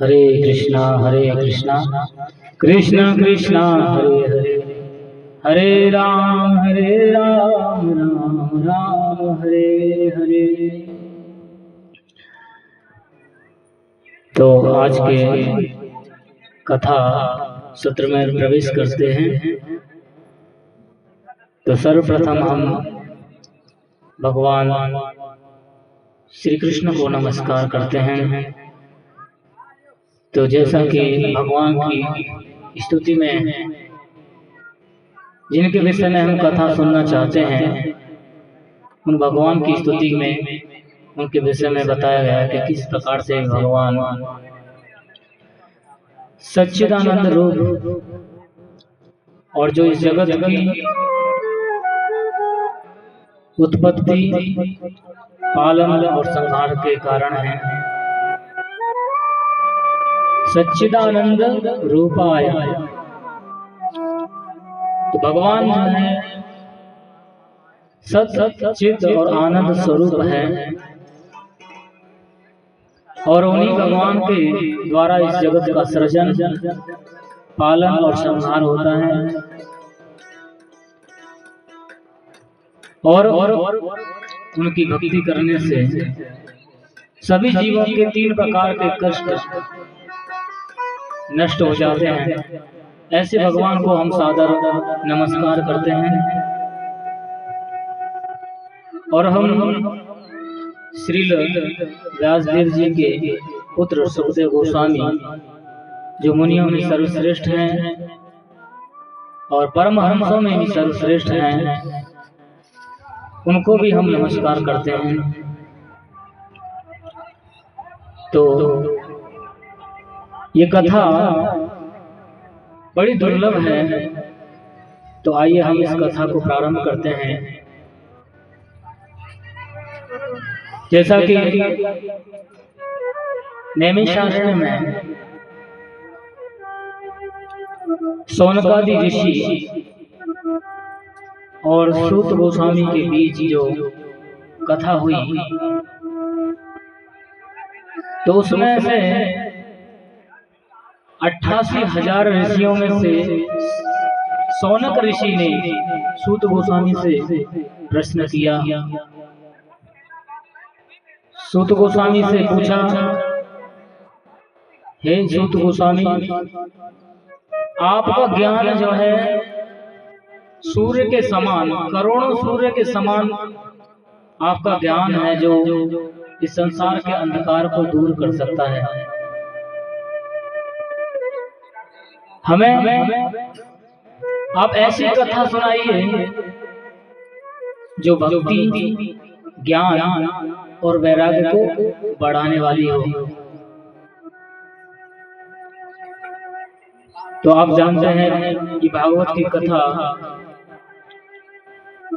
हरे कृष्णा कृष्ण कृष्णा हरे हरे, हरे राम राम राम हरे हरे। तो आज के कथा सत्र में प्रवेश करते हैं। तो सर्वप्रथम हम भगवान श्री कृष्ण को नमस्कार करते हैं। तो जैसा कि भगवान की स्तुति में जिनके विषय में हम कथा सुनना चाहते हैं, उन भगवान की स्तुति में उनके विषय में बताया गया है कि किस प्रकार से भगवान सच्चिदानंद रूप और जो इस जगत की उत्पत्ति, पालन और संहार के कारण है, सच्चिदानंद रूपाय। तो भगवान जो है सत चित और आनंद स्वरूप है, और उन्हीं भगवान के द्वारा इस जगत का सृजन, पालन और संहार होता है। और उनकी भक्ति करने से सभी जीवों के 3 प्रकार के कष्ट नष्ट हो जाते हैं। ऐसे भगवान को हम सादर नमस्कार करते हैं। और हम श्रील व्यासदेव जी के पुत्र सुखदेव गोस्वामी, जो मुनियों में सर्वश्रेष्ठ हैं और परमहंसों में भी सर्वश्रेष्ठ हैं, उनको भी हम नमस्कार करते हैं। तो ये कथा बड़ी दुर्लभ है, तो आइए हम इस कथा को प्रारंभ करते हैं। जैसा कि नैमिषारण्य में शौनकादि ऋषि और सूत गोस्वामी के बीच जो कथा हुई, तो उसमें से 88,000 ऋषियों में से शौनक ऋषि ने सूत गोस्वामी से प्रश्न किया। सूत गोस्वामी से पूछा, हे सूत गोस्वामी, आपका ज्ञान जो है सूर्य के समान, करोड़ों सूर्य के समान आपका ज्ञान है, जो इस संसार के अंधकार को दूर कर सकता है। हमें आप ऐसी कथा सुनाइए जो भक्ति, ज्ञान और वैराग्य को बढ़ाने वाली हो। तो आप जानते हैं कि भागवत की कथा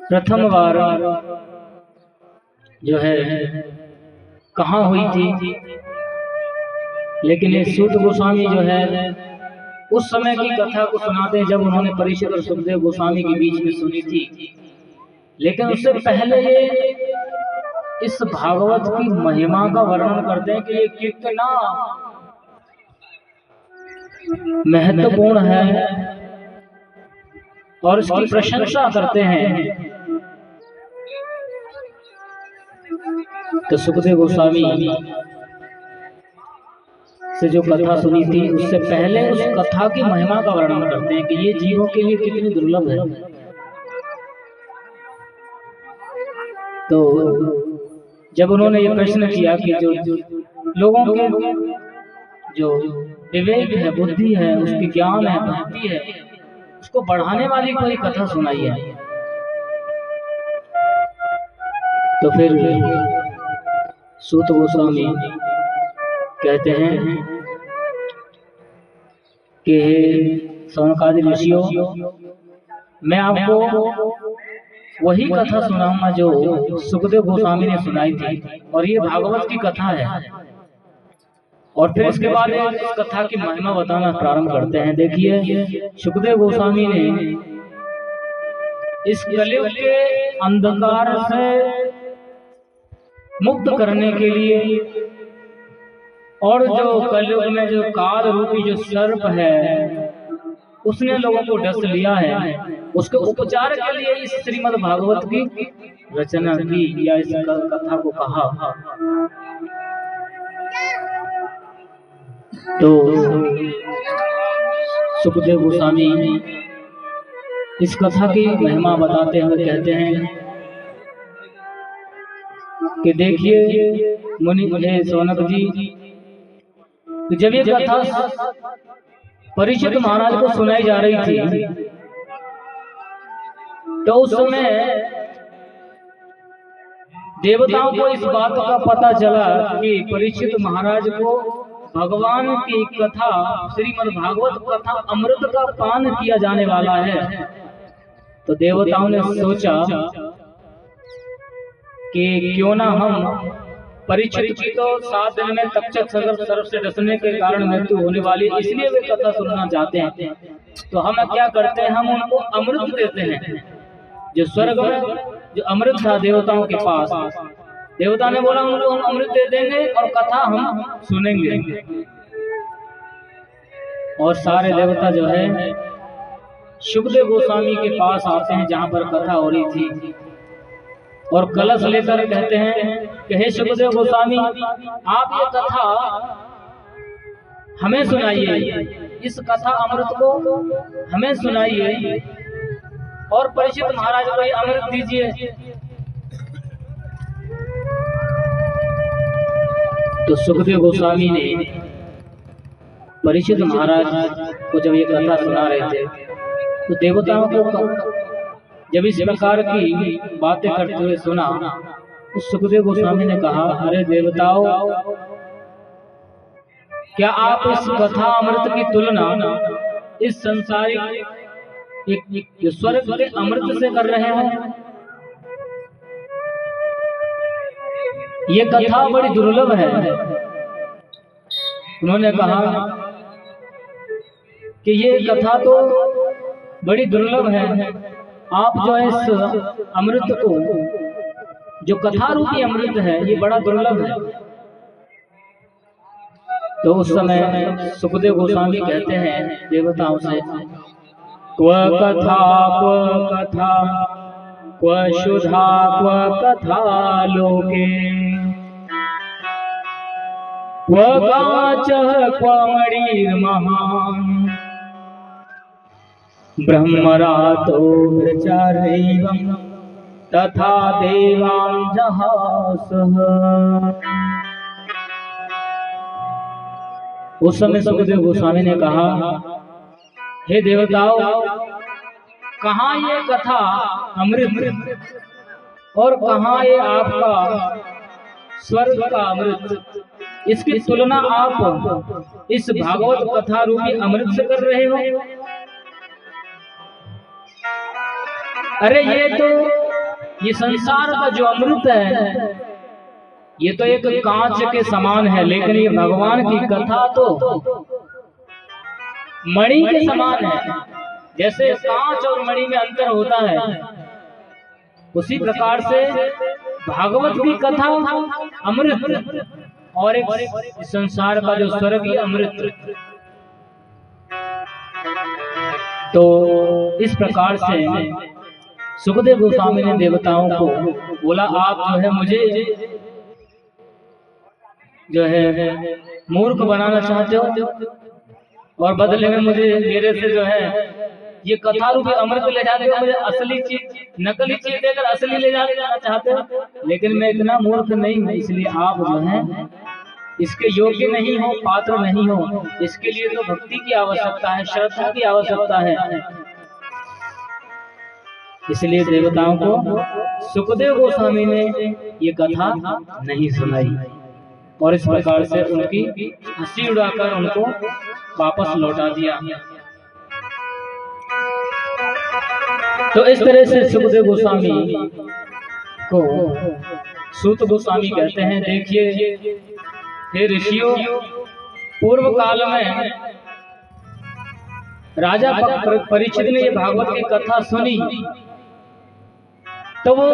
प्रथम बार जो है कहाँ हुई थी, लेकिन ये सूत गोस्वामी जो है उस समय की कथा को सुनाते हैं जब उन्होंने परीक्षित और सुखदेव गोस्वामी के बीच में सुनी थी। लेकिन उससे पहले ये इस भागवत की महिमा का वर्णन करते हैं कि ये कितना महत्वपूर्ण है, और इसकी प्रशंसा करते हैं। तो सुखदेव गोस्वामी से जो कथा सुनी थी, उससे पहले उस कथा की महिमा का वर्णन करते हैं कि ये जीवों के लिए कितनी दुर्लभ है। तो जब उन्होंने ये प्रश्न किया कि जो लोगों के जो विवेक है, बुद्धि है, उसकी ज्ञान है, भक्ति है, उसको बढ़ाने वाली कोई कथा सुनाई है। तो फिर सूत गोस्वामी कहते हैं कि शौनकादि ऋषियों, मैं आपको वही कथा सुनाऊंगा जो सुखदेव गोस्वामी ने सुनाई थी, और ये भागवत की कथा है। और फिर इसके बाद इस कथा की महिमा बताना प्रारंभ करते हैं। देखिए, सुखदेव गोस्वामी ने इस कलयुग के अंधकार से मुक्त करने के लिए और जो कलयुग में जो काल रूपी जो सर्प है उसने लोगों को डस लिया है, उसके उपचार के लिए इस श्रीमद् भागवत की रचना की या इस कथा को कहा। तो सुखदेव गोस्वामी इस कथा की महिमा बताते हुए कहते हैं कि देखिए मुनि सौनक जी, जब ये कथा परीक्षित महाराज को सुनाई जा रही थी तो उस समय देवताओं को इस बात का पता चला कि परीक्षित महाराज को भगवान की कथा श्रीमद् भागवत कथा अमृत का पान किया जाने वाला है। तो देवताओं ने सोचा कि क्यों ना हम परीक्षित की तो 7 दिन में तक्षक सागर सर्प से डसने के कारण मृत्यु होने वाली, इसलिए वे कथा सुनना चाहते हैं। तो हम क्या करते हैं, हम उनको अमृत देते हैं। जो स्वर्ग में जो अमृत था देवताओं के पास, देवता ने बोला उनको हम अमृत दे देंगे और कथा हम सुनेंगे। और सारे देवता जो है सुखदेव गोस्वामी के पास आते हैं जहां पर कथा हो रही थी और कलश लेकर कहते हैं कि हे सुखदेव गोस्वामी, आप ये कथा हमें सुनाइए, इस कथा अमृत को हमें सुनाइए और परीक्षित महाराज को ये अमृत दीजिए। तो सुखदेव गोस्वामी ने परीक्षित महाराज को जब ये कथा सुना रहे थे तो देवताओं को जब इस प्रकार की बातें करते हुए सुना तो सुखदेव गोस्वामी ने कहा, अरे देवताओं, क्या आप इस कथा अमृत की तुलना इस संसारिक एक स्वर्ग के अमृत से कर रहे हैं? ये कथा बड़ी दुर्लभ है। उन्होंने कहा कि ये कथा तो बड़ी दुर्लभ है, आप जो है इस अमृत को, जो कथा रूपी अमृत है, ये बड़ा दुर्लभ है। तो उस समय सुखदेव गोस्वामी कहते हैं देवताओं से, क्व कथा क्व शुधा क्व कथा लोके क्व काचः क्व मणिर्महान् ब्रह्मरातो प्रचारैवं तथा देवांजहासः। उस समय सुखदेव गोस्वामी ने कहा, हे देवताओं, कहाँ ये कथा अमृत और कहाँ ये आपका स्वर्ग का अमृत, इसकी तुलना आप इस भागवत कथा रूपी अमृत से कर रहे हो? अरे ये संसार का जो अमृत है ये तो एक कांच के समान है, लेकिन ये भगवान की कथा तो मणि के समान है। जैसे कांच और मणि में अंतर होता है, उसी प्रकार से भागवत की कथा अमृत और एक संसार का जो स्वर्गीय अमृत। तो इस प्रकार से सुखदेव गोस्वामी ने देवताओं को बोला, आप जो है मुझे जो है मूर्ख बनाना चाहते हो और बदले में मुझे मेरे से जो है ये कथा रूपी अमृत ले जाते हो, मुझे असली चीज नकली चीज देकर असली ले जाना चाहते हो। लेकिन मैं इतना मूर्ख नहीं हूँ, इसलिए आप जो है इसके योग्य नहीं हो, पात्र नहीं हो। इसके लिए तो भक्ति की आवश्यकता है, श्रद्धा की आवश्यकता है। इसलिए देवताओं को सुखदेव गोस्वामी ने ये कथा नहीं सुनाई और इस प्रकार से उनकी हंसी उड़ाकर उनको वापस लौटा दिया। तो इस तरह से सुखदेव गोस्वामी को सूत गोस्वामी कहते हैं, देखिए हे ऋषियों, पूर्व काल में राजा परीक्षित ने ये भागवत की कथा सुनी तो वो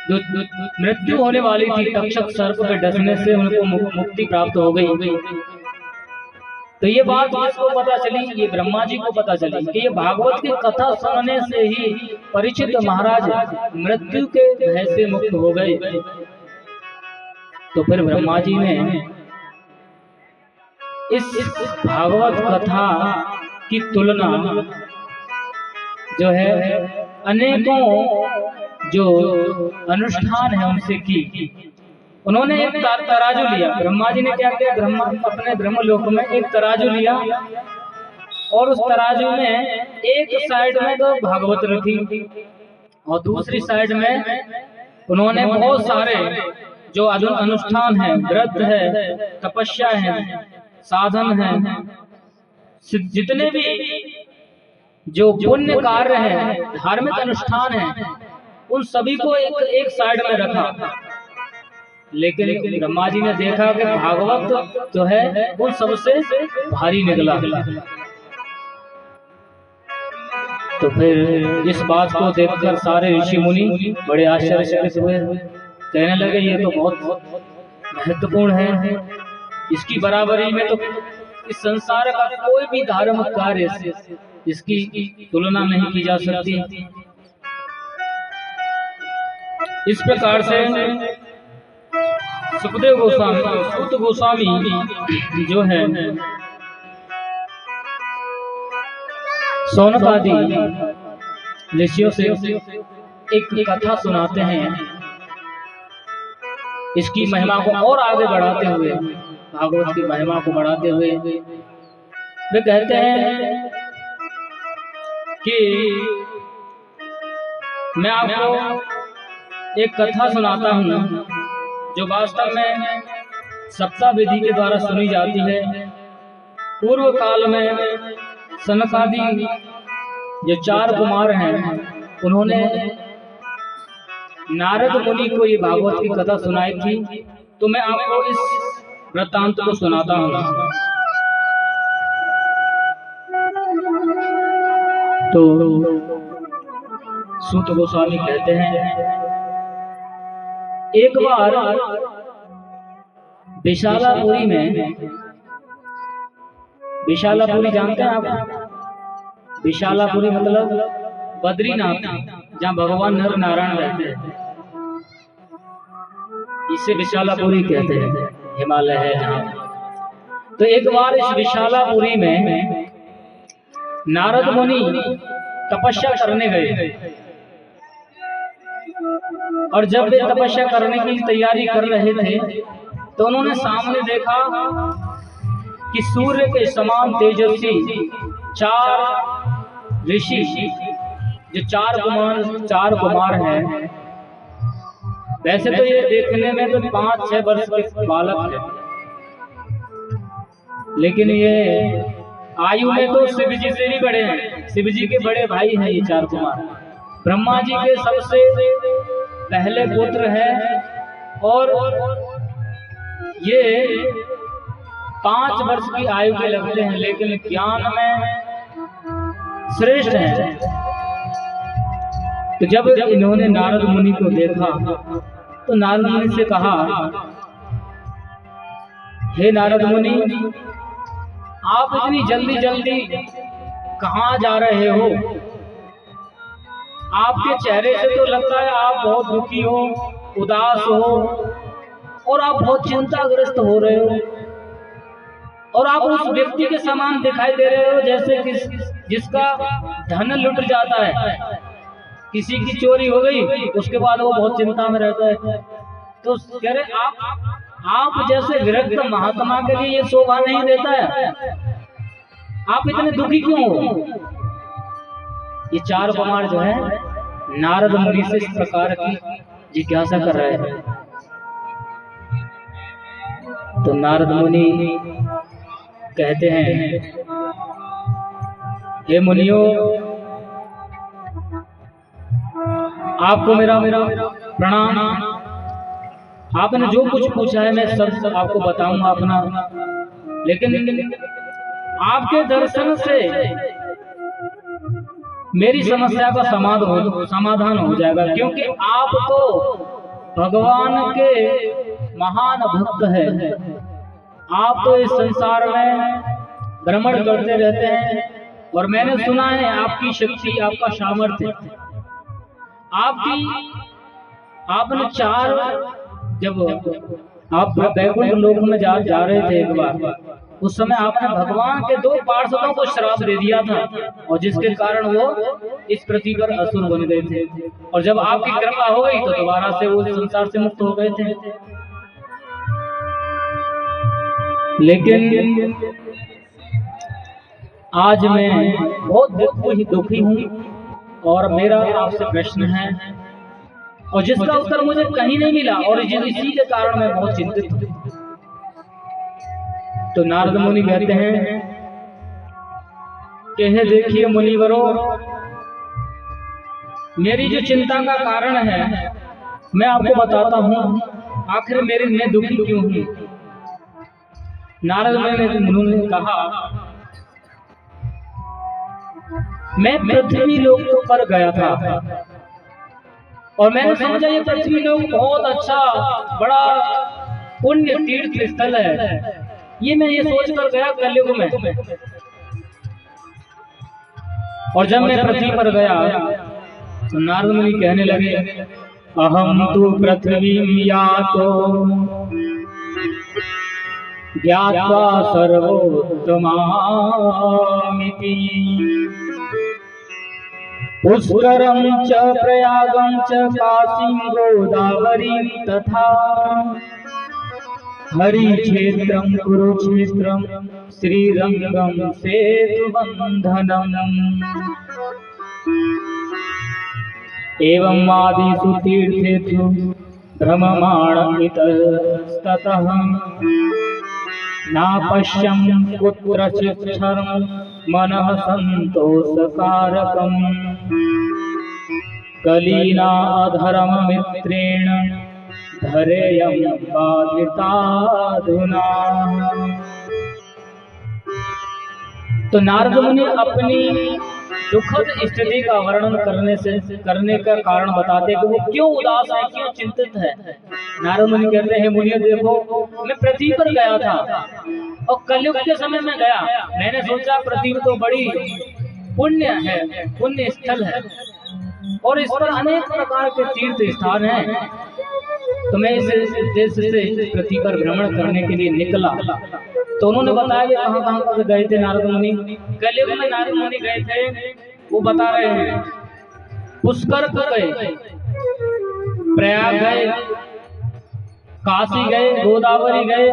जो मृत्यु होने वाली थी तक्षक सर्प के डसने से उनको मुक्ति प्राप्त हो गई। तो ये बात किसको पता चली? ये ब्रह्मा जी को पता चली कि ये भागवत की कथा सुनने से ही परीक्षित महाराज मृत्यु के भय से मुक्त हो गए। तो फिर ब्रह्मा जी ने इस भागवत कथा की तुलना जो है अनेकों जो अनुष्ठान है उनसे की। उन्होंने एक तराजू लिया। ब्रह्मा जी ने क्या किया? अपने ब्रह्मलोक में एक तराजू लिया और उस तराजू में एक साइड में तो भागवत रखी और दूसरी साइड में उन्होंने बहुत सारे जो अनुष्ठान है, व्रत है, तपस्या है, साधन है, जितने भी जो पुण्य कार्य है, धार्मिक अनुष्ठान है, उन सभी को एक साइड में रखा। लेकिन ब्रह्मा जी ने देखा कि भागवत जो है वो सबसे भारी निकला। तो फिर इस बात को देखकर सारे ऋषि मुनि बड़े आश्चर्यचकित हुए, कहने लगे ये तो बहुत महत्वपूर्ण है, इसकी बराबरी में तो इस संसार का कोई भी धार्मिक कार्य से इसकी तुलना नहीं की जा सकती। इस प्रकार से सुखदेव गोस्वामी, सूत गोस्वामी जो है शौनक आदि ऋषियों से एक कथा सुनाते हैं। इसकी महिमा को और आगे बढ़ाते हुए, भागवत की महिमा को बढ़ाते हुए वे कहते हैं कि मैं आपको एक कथा सुनाता हूँ जो वास्तव में सप्ताह विधि के द्वारा सुनी जाती है। पूर्व काल में सनकादि जो 4 कुमार हैं उन्होंने नारद मुनि को ये भागवत की कथा सुनाई थी। तो मैं आपको इस वृत्तांत को सुनाता हूँ। तो सूत गोस्वामी कहते हैं, एक बार विशालापुरी में, विशालापुरी जानते हैं आप? विशालापुरी मतलब बद्रीनाथ, जहाँ भगवान नर नारायण रहते हैं, इसे विशालापुरी कहते हैं, हिमालय है जहाँ। तो एक बार इस विशालापुरी में नारद मुनि तपस्या करने गए और जब वे तपस्या करने की तैयारी कर रहे थे तो उन्होंने सामने देखा कि सूर्य के समान तेजस्वी 4 ऋषि, जो 4 कुमार हैं। वैसे तो ये देखने में तो 5-6 वर्ष के बालक हैं, लेकिन ये आयु में तो शिव जी से भी बड़े हैं। शिव जी के बड़े भाई हैं ये 4 कुमार। ब्रह्मा जी के सबसे पहले पुत्र हैं और ये 5 वर्ष की आयु के लगते हैं, लेकिन ज्ञान में श्रेष्ठ हैं। तो जब इन्होंने नारद मुनि को देखा तो नारद मुनि से कहा, हे नारद मुनि, आप इतनी जल्दी जल्दी कहाँ जा रहे हो? आपके चेहरे से तो लगता है आप बहुत दुखी हो, उदास हो और आप बहुत चिंताग्रस्त हो रहे हो, और आप उस व्यक्ति के समान दिखाई दे रहे हो जैसे जिसका धन लुट जाता है। किसी की चोरी हो गई, उसके बाद वो बहुत चिंता में रहता है। तो कह रहे आप जैसे विरक्त महात्मा के लिए ये शोभा नहीं देता है, आप इतने दुखी क्यों हो? ये 4 कुमार जो है नारद मुनि से इस प्रकार की जिज्ञासा कर रहे हैं। तो नारद मुनि कहते हैं, हे मुनियों, आपको मेरा प्रणाम। आपने जो कुछ पूछा है मैं सब आपको बताऊंगा अपना, लेकिन आपके दर्शन से मेरी समस्या का समाधान हो जाएगा, क्योंकि आप तो भगवान के महान भक्त हैं। आप तो इस संसार में भ्रमण करते रहते हैं और मैंने सुना है आपकी शक्ति, आपका सामर्थ्य, आपने जब आप बैकुंठ लोक में जा रहे थे एक बार, उस समय आपने भगवान के 2 पार्षदों को श्राप दे दिया था, और जिसके कारण वो इस पृथ्वी पर असुर बन गए थे, और जब आपकी कृपा हो गई तो दोबारा से वो संसार से मुक्त हो गए थे। लेकिन आज मैं बहुत दुखी हूँ, और मेरा आपसे प्रश्न है, और जिसका उत्तर मुझे कहीं नहीं मिला, और इसी के कारण मैं बहुत चिंतित हूँ। तो नारद मुनि कहते हैं कि हे देखिए मुनिवरों, मेरी जो चिंता का कारण है मैं आपको बताता हूँ, आखिर मैं दुखी क्यों हूँ। नारद मुनि ने कहा, मैं पृथ्वी लोक पर गया था और मैंने समझा ये पृथ्वी लोक बहुत अच्छा बड़ा पुण्य तीर्थ स्थल है, ये मैं ये सोच कर गया कलयुग में। और जब मैं पृथ्वी पर गया तो नारद मुनि कहने लगे, अहम तु पृथ्वी यातो ज्ञात्वा सर्वोत्तमामिति पुष्करं च प्रयागं च काशीं गोदावरीं तथा हरिक्षेत्रं कुरुक्षेत्रं श्रीरंगं सेतुबन्धनम् एवं आदिषु तीर्थेषु भ्रममाण इतस्ततः नापश्यं कुत्रचित् क्षरं मनः संतोषकारकम् कलीना अधर्ममित्रेण धरेयं बाधिताधुना। तो नारद मुनि अपनी दुखद स्थिति का वर्णन करने का कारण बताते कि वो क्यों उदास है, क्यों चिंतित है। नारद मुनि कहते हैं, मुनियों देखो, मैं पृथ्वी पर गया था और कलयुग के समय में गया, मैंने सोचा पृथ्वी तो बड़ी पुण्य है, पुण्य स्थल है और इस पर अनेक प्रकार के तीर्थ स्थान हैं, तो मैं इस उद्देश्य से पृथ्वी पर भ्रमण करने के लिए निकला। तो उन्होंने बताया कि कहाँ पर गए थे नारद मुनि। कलयुग में नारद मुनि गए थे, वो बता रहे हैं, पुष्कर गए, प्रयाग गए, काशी गए, गोदावरी गए,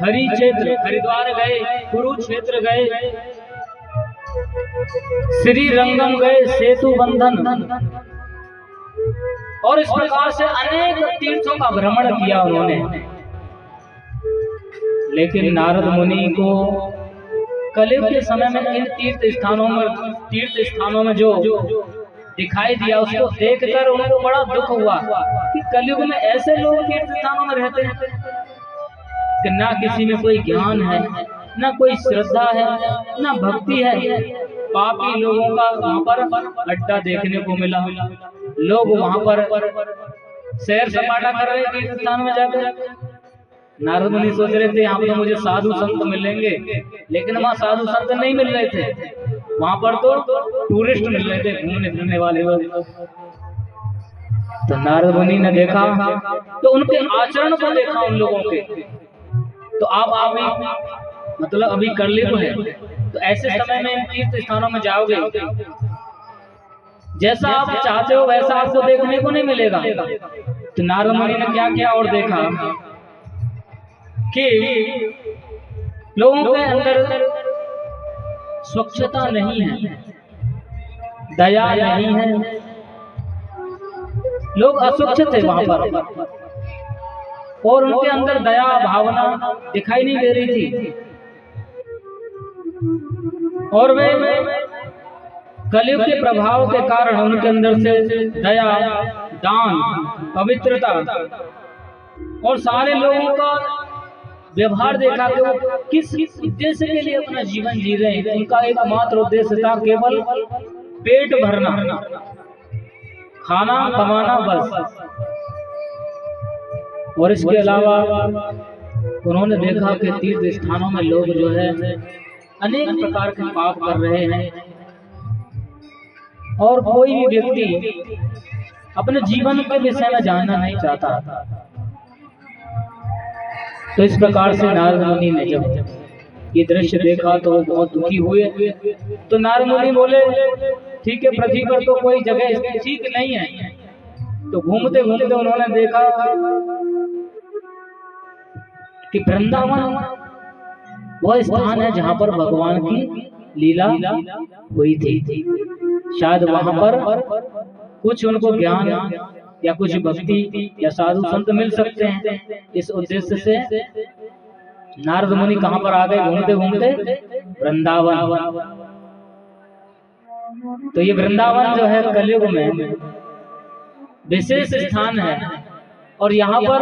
हरि क्षेत्र हरिद्वार गए, कुरुक्षेत्र गए, श्री रंगम गए, सेतु बंधन, और इस प्रकार से अनेक तीर्थों का भ्रमण किया उन्होंने। लेकिन नारद मुनि को कलयुग के समय में इन तीर्थ स्थानों में जो दिखाई दिया, उसको देखकर उनको बड़ा दुख हुआ कि कलयुग में ऐसे लोग तीर्थ स्थानों में रहते हैं कि ना किसी में कोई ज्ञान है, ना कोई श्रद्धा है, ना भक्ति है। पापी लोगों का वहाँ पर अड्डा देखने को मिला, लोग वहाँ पर सैर सपाटा कर रहे तीर्थ स्थान में जाकर। नारद मुनि सोच रहे थे यहाँ तो मुझे साधु संत मिलेंगे, लेकिन वहाँ साधु संत नहीं मिल रहे थे, वहाँ पर तो टूरिस्ट मिल रहे थे, घूमने फिरने वाले लोग। तो नारद मुनि ने देखा, तो उनके आचरण को देखा उन लोगों के। तो आप मतलब अभी कलयुग है, तो ऐसे समय में तीर्थ स्थानों में जाओगे, जैसा आप चाहते हो वैसा आपको देखने को नहीं मिलेगा। तो नारद मुनि ने क्या किया और देखा कि लोगों के अंदर स्वच्छता नहीं है, दया नहीं है, लोग अस्वच्छ थे वहां पर, और उनके अंदर दया भावना दिखाई नहीं दे रही थी। और वे कलयुग के प्रभाव के कारण उनके अंदर से दया, दान, पवित्रता और सारे लोगों का व्यवहार देखा कि वो किस उद्देश्य के लिए अपना जीवन जी रहे हैं। उनका एकमात्र उद्देश्य था केवल पेट भरना, खाना कमाना बस। और इसके अलावा उन्होंने देखा कि तीर्थ स्थानों में लोग जो है अनेक प्रकार के पाप कर रहे हैं और कोई भी व्यक्ति अपने जीवन के विषय में जानना नहीं चाहता। तो इस प्रकार से नारद मुनि ने जब ये दृश्य देखा तो वो बहुत दुखी हुए। तो नारद मुनि बोले, ठीक है, पृथ्वी पर तो कोई जगह ठीक नहीं है। तो घूमते घूमते उन्होंने देखा कि वृंदावन वह स्थान है जहां पर भगवान की लीला हुई थी। शायद वहां पर कुछ उनको ज्ञान या कुछ भक्ति या साधु संत मिल सकते हैं। इस उद्देश्य से नारद मुनि कहां पर आ गए? घूमते घूमते वृंदावन। तो ये वृंदावन जो है कलयुग में विशेष स्थान है और यहाँ पर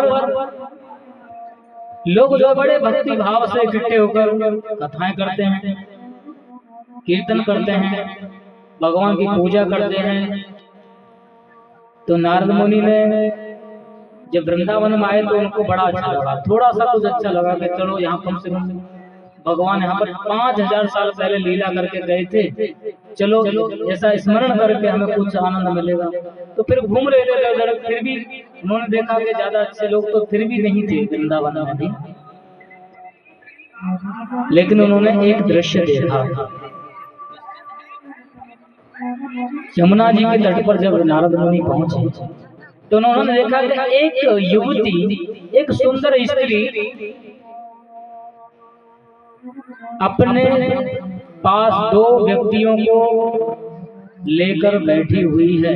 लोग जो बड़े भक्ति भाव से इकट्ठे होकर कथाएं करते हैं, कीर्तन करते हैं, भगवान की पूजा करते हैं। तो नारद मुनि ने जब वृंदावन में आए तो उनको बड़ा अच्छा लगा, थोड़ा सा कुछ अच्छा लगा कि चलो यहाँ कम से कम भगवान यहाँ पर 5000 साल पहले लीला करके गए थे, चलो ऐसा स्मरण करके हमें कुछ आनंद मिलेगा। तो फिर घूम रहे थे, फिर भी उन्होंने देखा कि ज्यादा अच्छे लोग तो फिर भी नहीं थे वृंदावन में भी, लेकिन उन्होंने एक दृश्य देखा। यमुना जी के तट पर जब नारद मुनि पहुंचे तो उन्होंने देखा कि एक युवती, एक सुंदर स्त्री अपने पास 2 व्यक्तियों को लेकर बैठी हुई है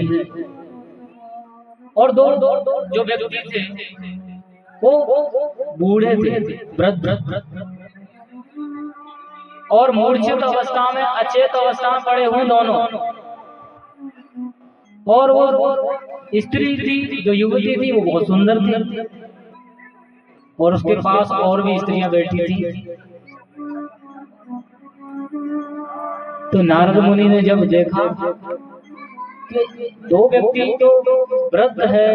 और दो जो व्यक्ति थे वो बूढ़े थे, वृद्ध और मूर्छित अवस्था में, अचेत अवस्था में पड़े हुए दोनों। और वो स्त्री थी, जो युवती थी, वो बहुत सुंदर थी और उसके पास और भी स्त्रियां बैठी थी। तो नारद मुनि ने जब देखा कि 2 व्यक्ति तो वृद्ध है,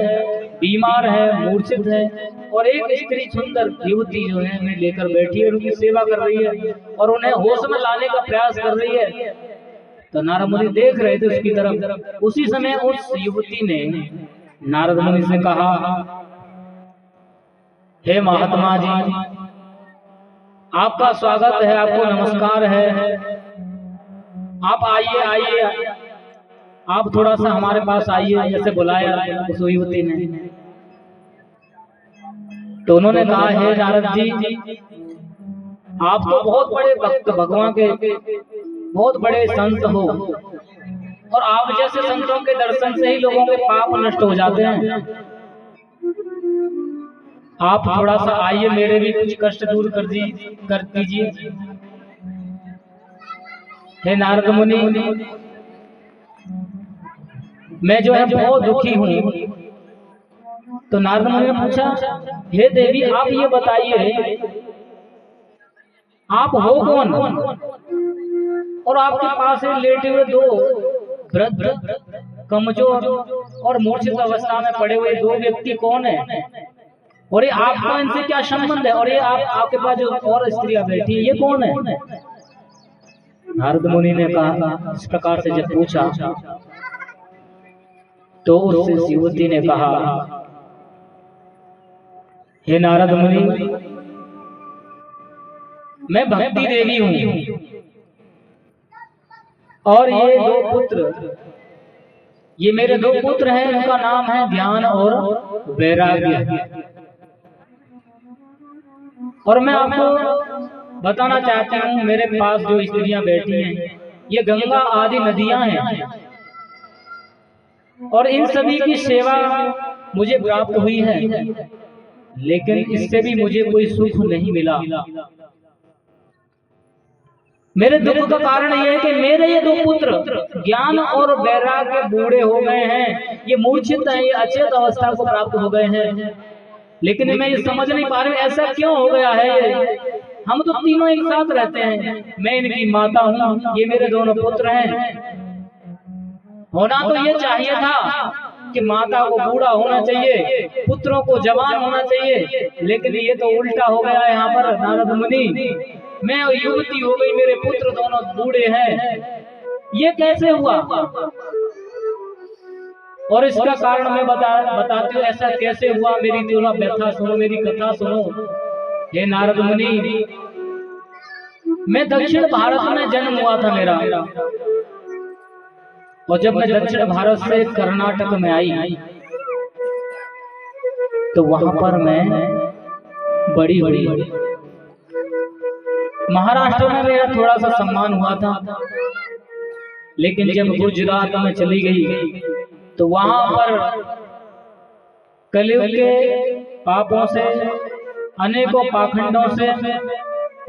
बीमार है, मूर्छित है और एक स्त्री सुंदर युवती जो है हमें लेकर बैठी है, उनकी सेवा कर रही है और उन्हें होश में लाने का प्रयास कर रही है। तो नारद मुनि देख रहे थे उसकी तरफ। उसी समय उस युवती ने नारद मुनि से कहा, हे महात्मा जी, आपका स्वागत है, आपको नमस्कार है, आप आइए आइए, आप थोड़ा सा हमारे पास आइए, जैसे बुलाया उस युवती ने। तो उन्होंने कहा, हे नारद जी, आप तो बहुत बड़े भक्त, भगवान के बहुत बड़े संत हो और आप जैसे संतों के दर्शन से ही लोगों के पाप नष्ट हो जाते हैं। आप थोड़ा सा आइए, मेरे भी कुछ कष्ट दूर कर दीजिए। हे नारद मुनि, मैं जो है बहुत दुखी हूँ। तो नारद मुनि ने पूछा, हे देवी, आप ये बताइए, आप हो कौन और आपके पास लेटे हुए 2 वृद्ध, कमजोर और मूर्छित अवस्था में पड़े हुए 2 व्यक्ति कौन है और ये आपका इनसे क्या संबंध है? और ये आपके पास जो और स्त्रियां बैठी है, ये कौन है? नारद मुनि ने कहा, इस प्रकार से जब पूछा तो उस युवती ने कहा, हे नारद मुनि, मैं भक्ति देवी हूँ और ये 2 पुत्र, ये मेरे 2 पुत्र हैं, उनका नाम है ध्यान और वैराग्य। और मैं आपको बताना चाहती हूँ, मेरे पास जो स्त्रियां बैठी हैं, ये गंगा आदि नदियां हैं और इन सभी की सेवा मुझे प्राप्त हुई है, लेकिन इससे भी मुझे कोई सुख नहीं मिला। मेरे दुख का कारण यह है कि मेरे ये 2 पुत्र ज्ञान और वैराग्य बूढ़े हो गए हैं, ये मूर्छित हैं, ये अचेत अवस्था को प्राप्त हो गए हैं, लेकिन मैं ये समझ नहीं पा रही ऐसा क्यों हो गया है। हम तो तीनों एक साथ रहते हैं, मैं इनकी माता हूँ, ये मेरे दोनों पुत्र हैं होना तो ये चाहिए था कि माता को बूढ़ा होना चाहिए, पुत्रों को जवान होना चाहिए, लेकिन ये तो उल्टा हो गया यहाँ पर नारद मुनि। मैं युवती हो गई, मेरे पुत्र दोनों बूढ़े हैं, ये कैसे हुआ? और इसका कारण मैं बताती हूँ ऐसा कैसे हुआ। मेरी थोड़ा व्यथा सुनो, मेरी कथा सुनो। हे नारद मुनि, मैं दक्षिण भारत में जन्म हुआ था मेरा, और जब मैं दक्षिण भारत से कर्नाटक में आई तो वहां पर मैं बड़ी हुई। महाराष्ट्र में मेरा थोड़ा सा सम्मान हुआ था, लेकिन जब गुजरात में चली गई तो वहां पर कलयुग के पापों से, अनेकों पाखंडों से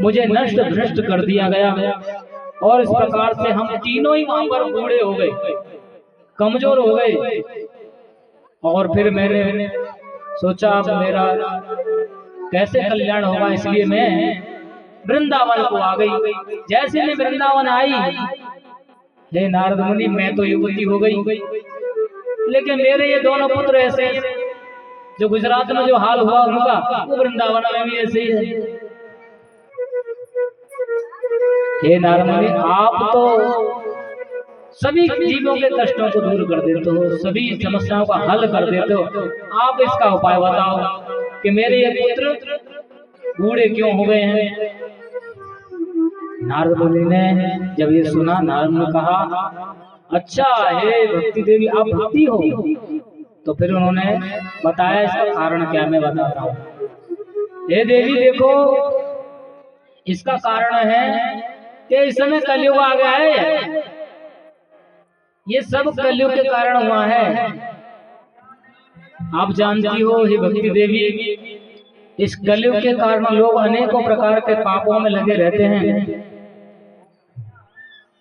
मुझे नष्ट भ्रष्ट कर दिया गया, और इस प्रकार से हम तीनों ही वहां पर बूढ़े हो गए, कमजोर हो गए। और फिर मैंने सोचा अब मेरा कैसे कल्याण होगा, इसलिए मैं वृंदावन को आ गई। जैसे मैं वृंदावन आई, हे नारद मुनि, मैं तो युवती हो गई, लेकिन मेरे ये दोनों पुत्र ऐसे, जो गुजरात में जो हाल हुआ उनका, वो वृंदावन में भी ऐसे ही है। हे नारद मुनि, आप तो सभी जीवों के कष्टों को दूर कर देते हो, सभी समस्याओं का हल कर देते हो, आप इसका उपाय बताओ कि मेरे ये पुत्र बूढ़े क्यों हो गए हैं। नारद मुनि ने जब ये सुना, नारद ने कहा, अच्छा हे भक्ति देवी, आप भक्ति हो? तो फिर उन्होंने बताया इसका कारण क्या, मैं बताता हूँ। हे देवी देखो, इसका कारण है कि इस समय कलयुग आ गया है, ये सब कलयुग के कारण हुआ है। आप जानती हो हे भक्ति देवी, इस कलयुग के कारण लोग अनेकों प्रकार के पापों में लगे रहते हैं,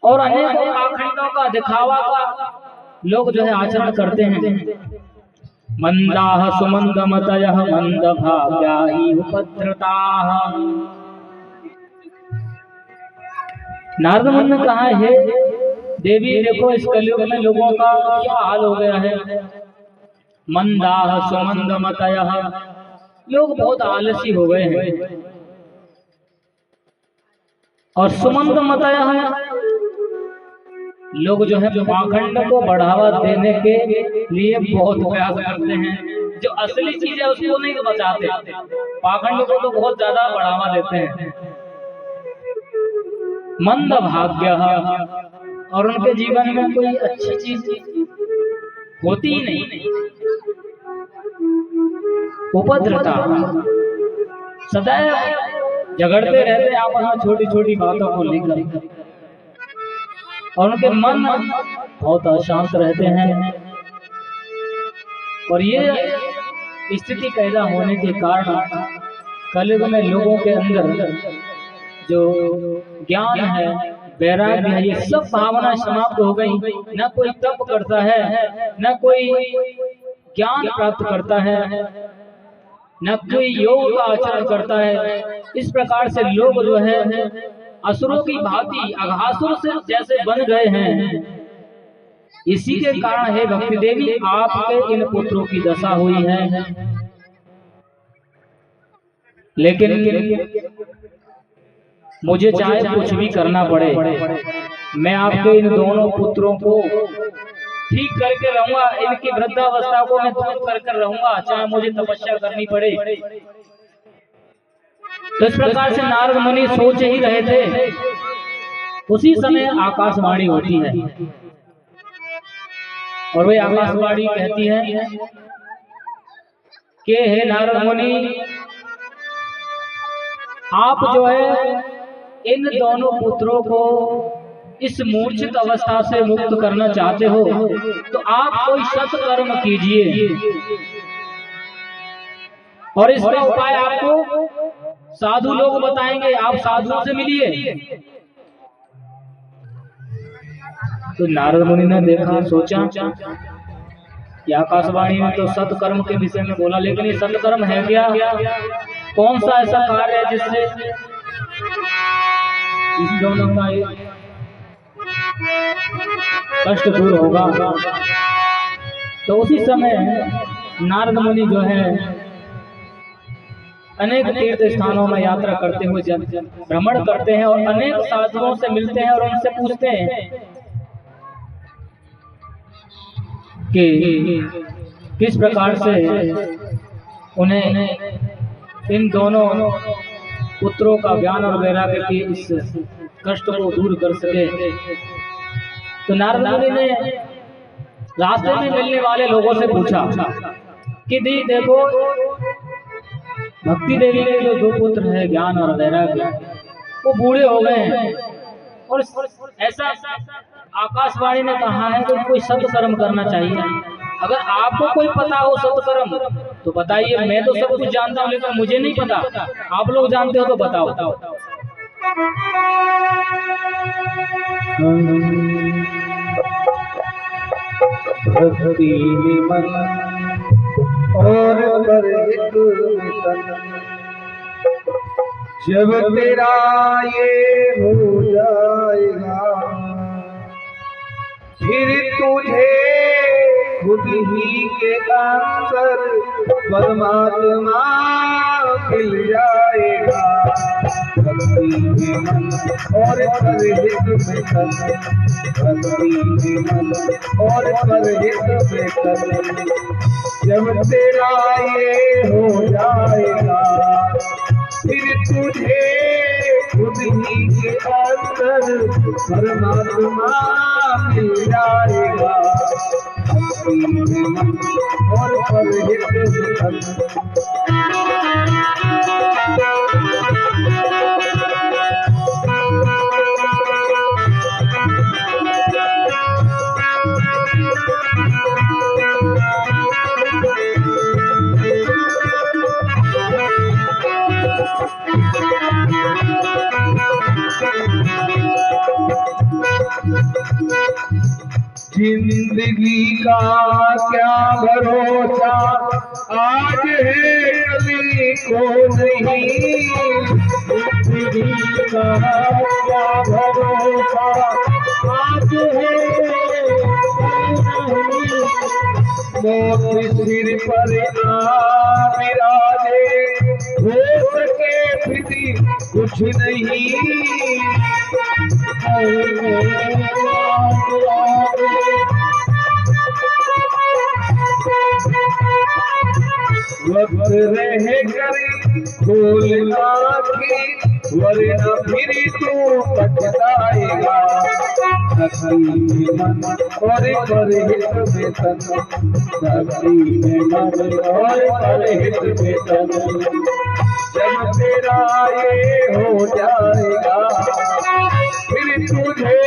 और अनेकों पाखंडों का, दिखावा का लोग जो है आचरण करते हैं। मंदाः सुमंदमतयः मंदभाग्याहि उपद्रताः। नारद मुनि ने कहा, हे देवी देखो, इस कलयुग में लोगों का क्या हाल हो गया है। मंदाः सुमंदमतयः, लोग बहुत आलसी हो गए हैं, और सुमंदमतयः लोग जो है पाखंड को बढ़ावा देने के लिए बहुत प्रयास करते हैं। जो असली चीज है उसको नहीं तो बचाते, पाखंड को तो बहुत ज्यादा बढ़ावा देते हैं। मंद भाग्य, और उनके जीवन में कोई अच्छी चीज होती ही नहीं। उपद्रता, सदैव झगड़ते रहते आपस में छोटी छोटी बातों को लेकर, और उनके मन बहुत अशांत रहते हैं। और ये स्थिति पैदा होने के कारण कलयुग में लोगों के अंदर जो ज्ञान है, वैराग्य है, ये सब भावना समाप्त हो गई। न कोई तप करता है, न कोई ज्ञान प्राप्त करता है, न कोई योग का आचरण करता है। इस प्रकार से लोग जो है असुरों की भांति अघासुर से जैसे बन गए हैं। इसी के कारण है भक्ति देवी, आपके इन पुत्रों की दशा हुई है। लेकिन मुझे चाहे कुछ भी करना पड़े, मैं आपके इन दोनों पुत्रों को ठीक करके रहूंगा, इनकी वृद्धावस्था को मैं दूर करके रहूंगा, चाहे मुझे तपस्या करनी पड़े। तो इस प्रकार से नारद मुनि सोच ही रहे थे। उसी समय आकाशवाणी होती है, और वही आकाशवाणी कहती है कि हे नारद मुनि, आप जो है इन दोनों पुत्रों को इस मूर्छित अवस्था से मुक्त करना चाहते हो, तो आप कोई सत्कर्म कीजिए, और इसका उपाय आपको साधु लोग बताएंगे, आप साधुओं से मिलिए। तो नारद मुनि ने देखा, सोचा कि आकाशवाणी में तो सत्कर्म के विषय में बोला, लेकिन ये सत्कर्म है क्या? कौन सा ऐसा कार्य है जिससे इस दोनों का कष्ट दूर होगा। तो उसी समय नारद मुनि जो है अनेक तीर्थ स्थानों में यात्रा करते हुए भ्रमण करते हैं और अनेक साधुओं से मिलते हैं और उनसे पूछते हैं कि किस प्रकार से उन्हें इन दोनों पुत्रों का ज्ञान और वैराग्य की इस कष्ट को दूर कर सके। तो नारद मुनि ने रास्ते में मिलने वाले लोगों से पूछा कि दी देखो, भक्ति देवी के जो दो पुत्र है ज्ञान और वैराग्य, वो बूढ़े हो गए हैं और ऐसा आकाशवाणी ने कहा है कि कोई सत्कर्म करना चाहिए। अगर आपको कोई पता हो सत्कर्म तो बताइए, मैं तो सब कुछ जानता हूँ लेकिन मुझे नहीं पता, आप लोग जानते हो तो बताओ। भक्ति मन और परहित तन, जब तेरा ये हो जाएगा फिर तुझे खुद ही के अंदर परमात्मा मिल जाएगा। भक्ति में मन और परहित में तन, भक्ति में मन और परहित में तन, जब तेरा ये हो जाएगा फिर तुझे खुद ही के अंदर परमात्मा मिल जाएगा। भक्ति में मन और परहित में तन। जिंदगी का क्या भरोसा, आज है कभी को नहीं। जिंदगी का क्या भरोसा, आज है मौत सिर पर आ विराजे, हो सके फिर कुछ नहीं। वक्त रह कर खोल आँखें, वरना फिर तू पछताएगा। भक्ति में मन और परहित में तन, भक्ति में मन और परहित में तन, जब तेरा ये हो जाएगा फिर तुझे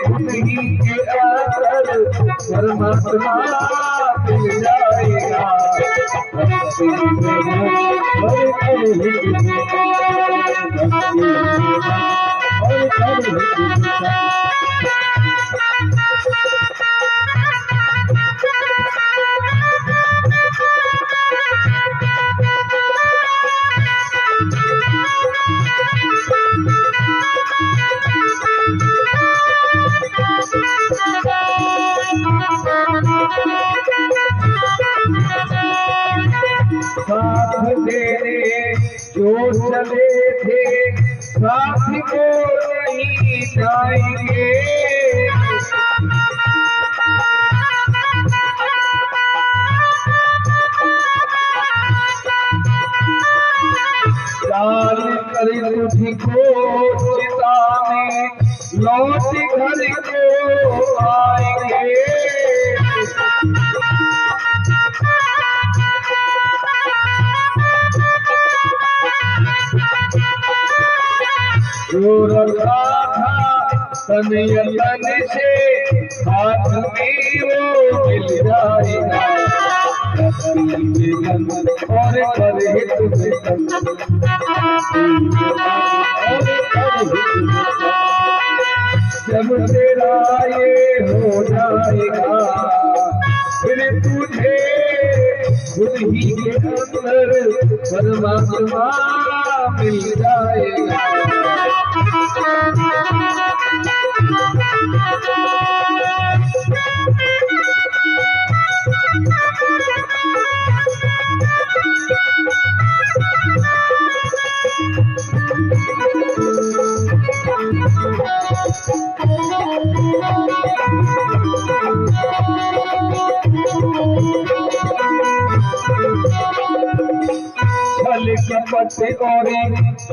खुद ही के अंदर परमात्मा मिल जाएगा। भक्ति में मन और परहित में तन, भक्ति में मन और परहित में तन। साथ तेरे जो चले थे साथ को नहीं जाएंगे। डाल कर तुझको चिता में लौट घर को आएंगे। जो रखा था तन यतन से हाथ में वो मिल जाएगा। भक्ति में मन और परहित में तन, जब तेरा ये हो जाएगा फिर तुझे खुद ही के अंदर परमात्मा मिल जाएगा। कपट और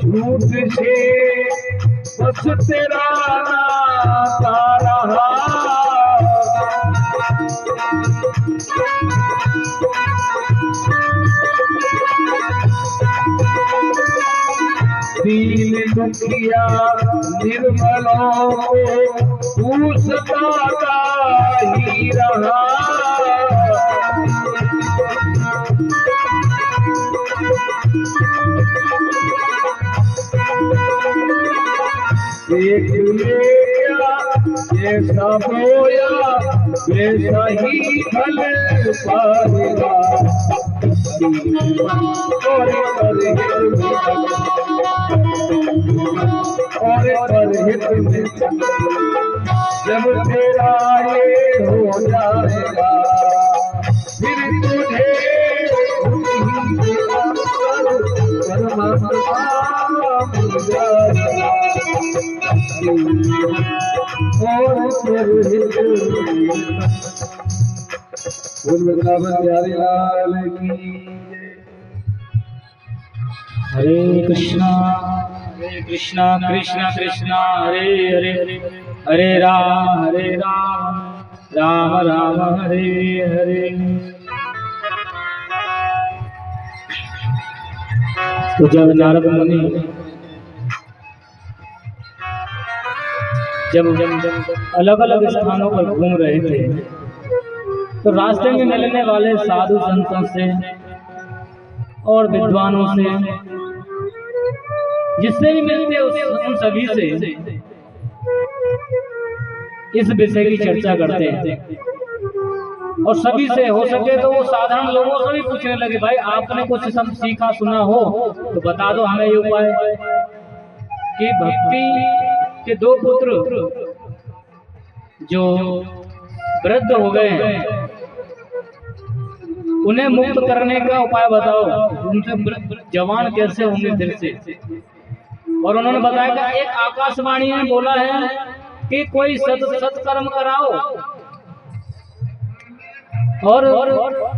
झूठ से बस तेरा नाता रहा। दीन दुखिया निर्मलों को तू सताता ही रहा। देख ले क्या जैसा बोया वैसा ही फल पाएगा। और हित में जब तेरा ये हो जाएगा फिर तुझे परमात्मा मिल जाएगा। और फिर हित प्यारे लाल की हरे कृष्णा कृष्णा कृष्णा हरे हरे हरे राम राम राम हरे हरे। तो जब नारद मुनि जब अलग अलग स्थानों पर घूम रहे थे तो रास्ते में मिलने वाले साधु संतों से और विद्वानों से जिससे भी मिलते उन सभी से इस विषय की चर्चा करते हैं। और सभी से हो सके तो वो साधारण लोगों से भी पूछने लगे, भाई आपने कुछ सब सीखा सुना हो तो बता दो हमें ये उपाय कि भक्ति के दो पुत्र जो वृद्ध हो गए हैं उन्हें मुक्त करने का उपाय बताओ, उनसे जवान कैसे होंगे फिर से। और उन्होंने बताया कि एक आकाशवाणी ने बोला है कि कोई सत्कर्म कराओ। और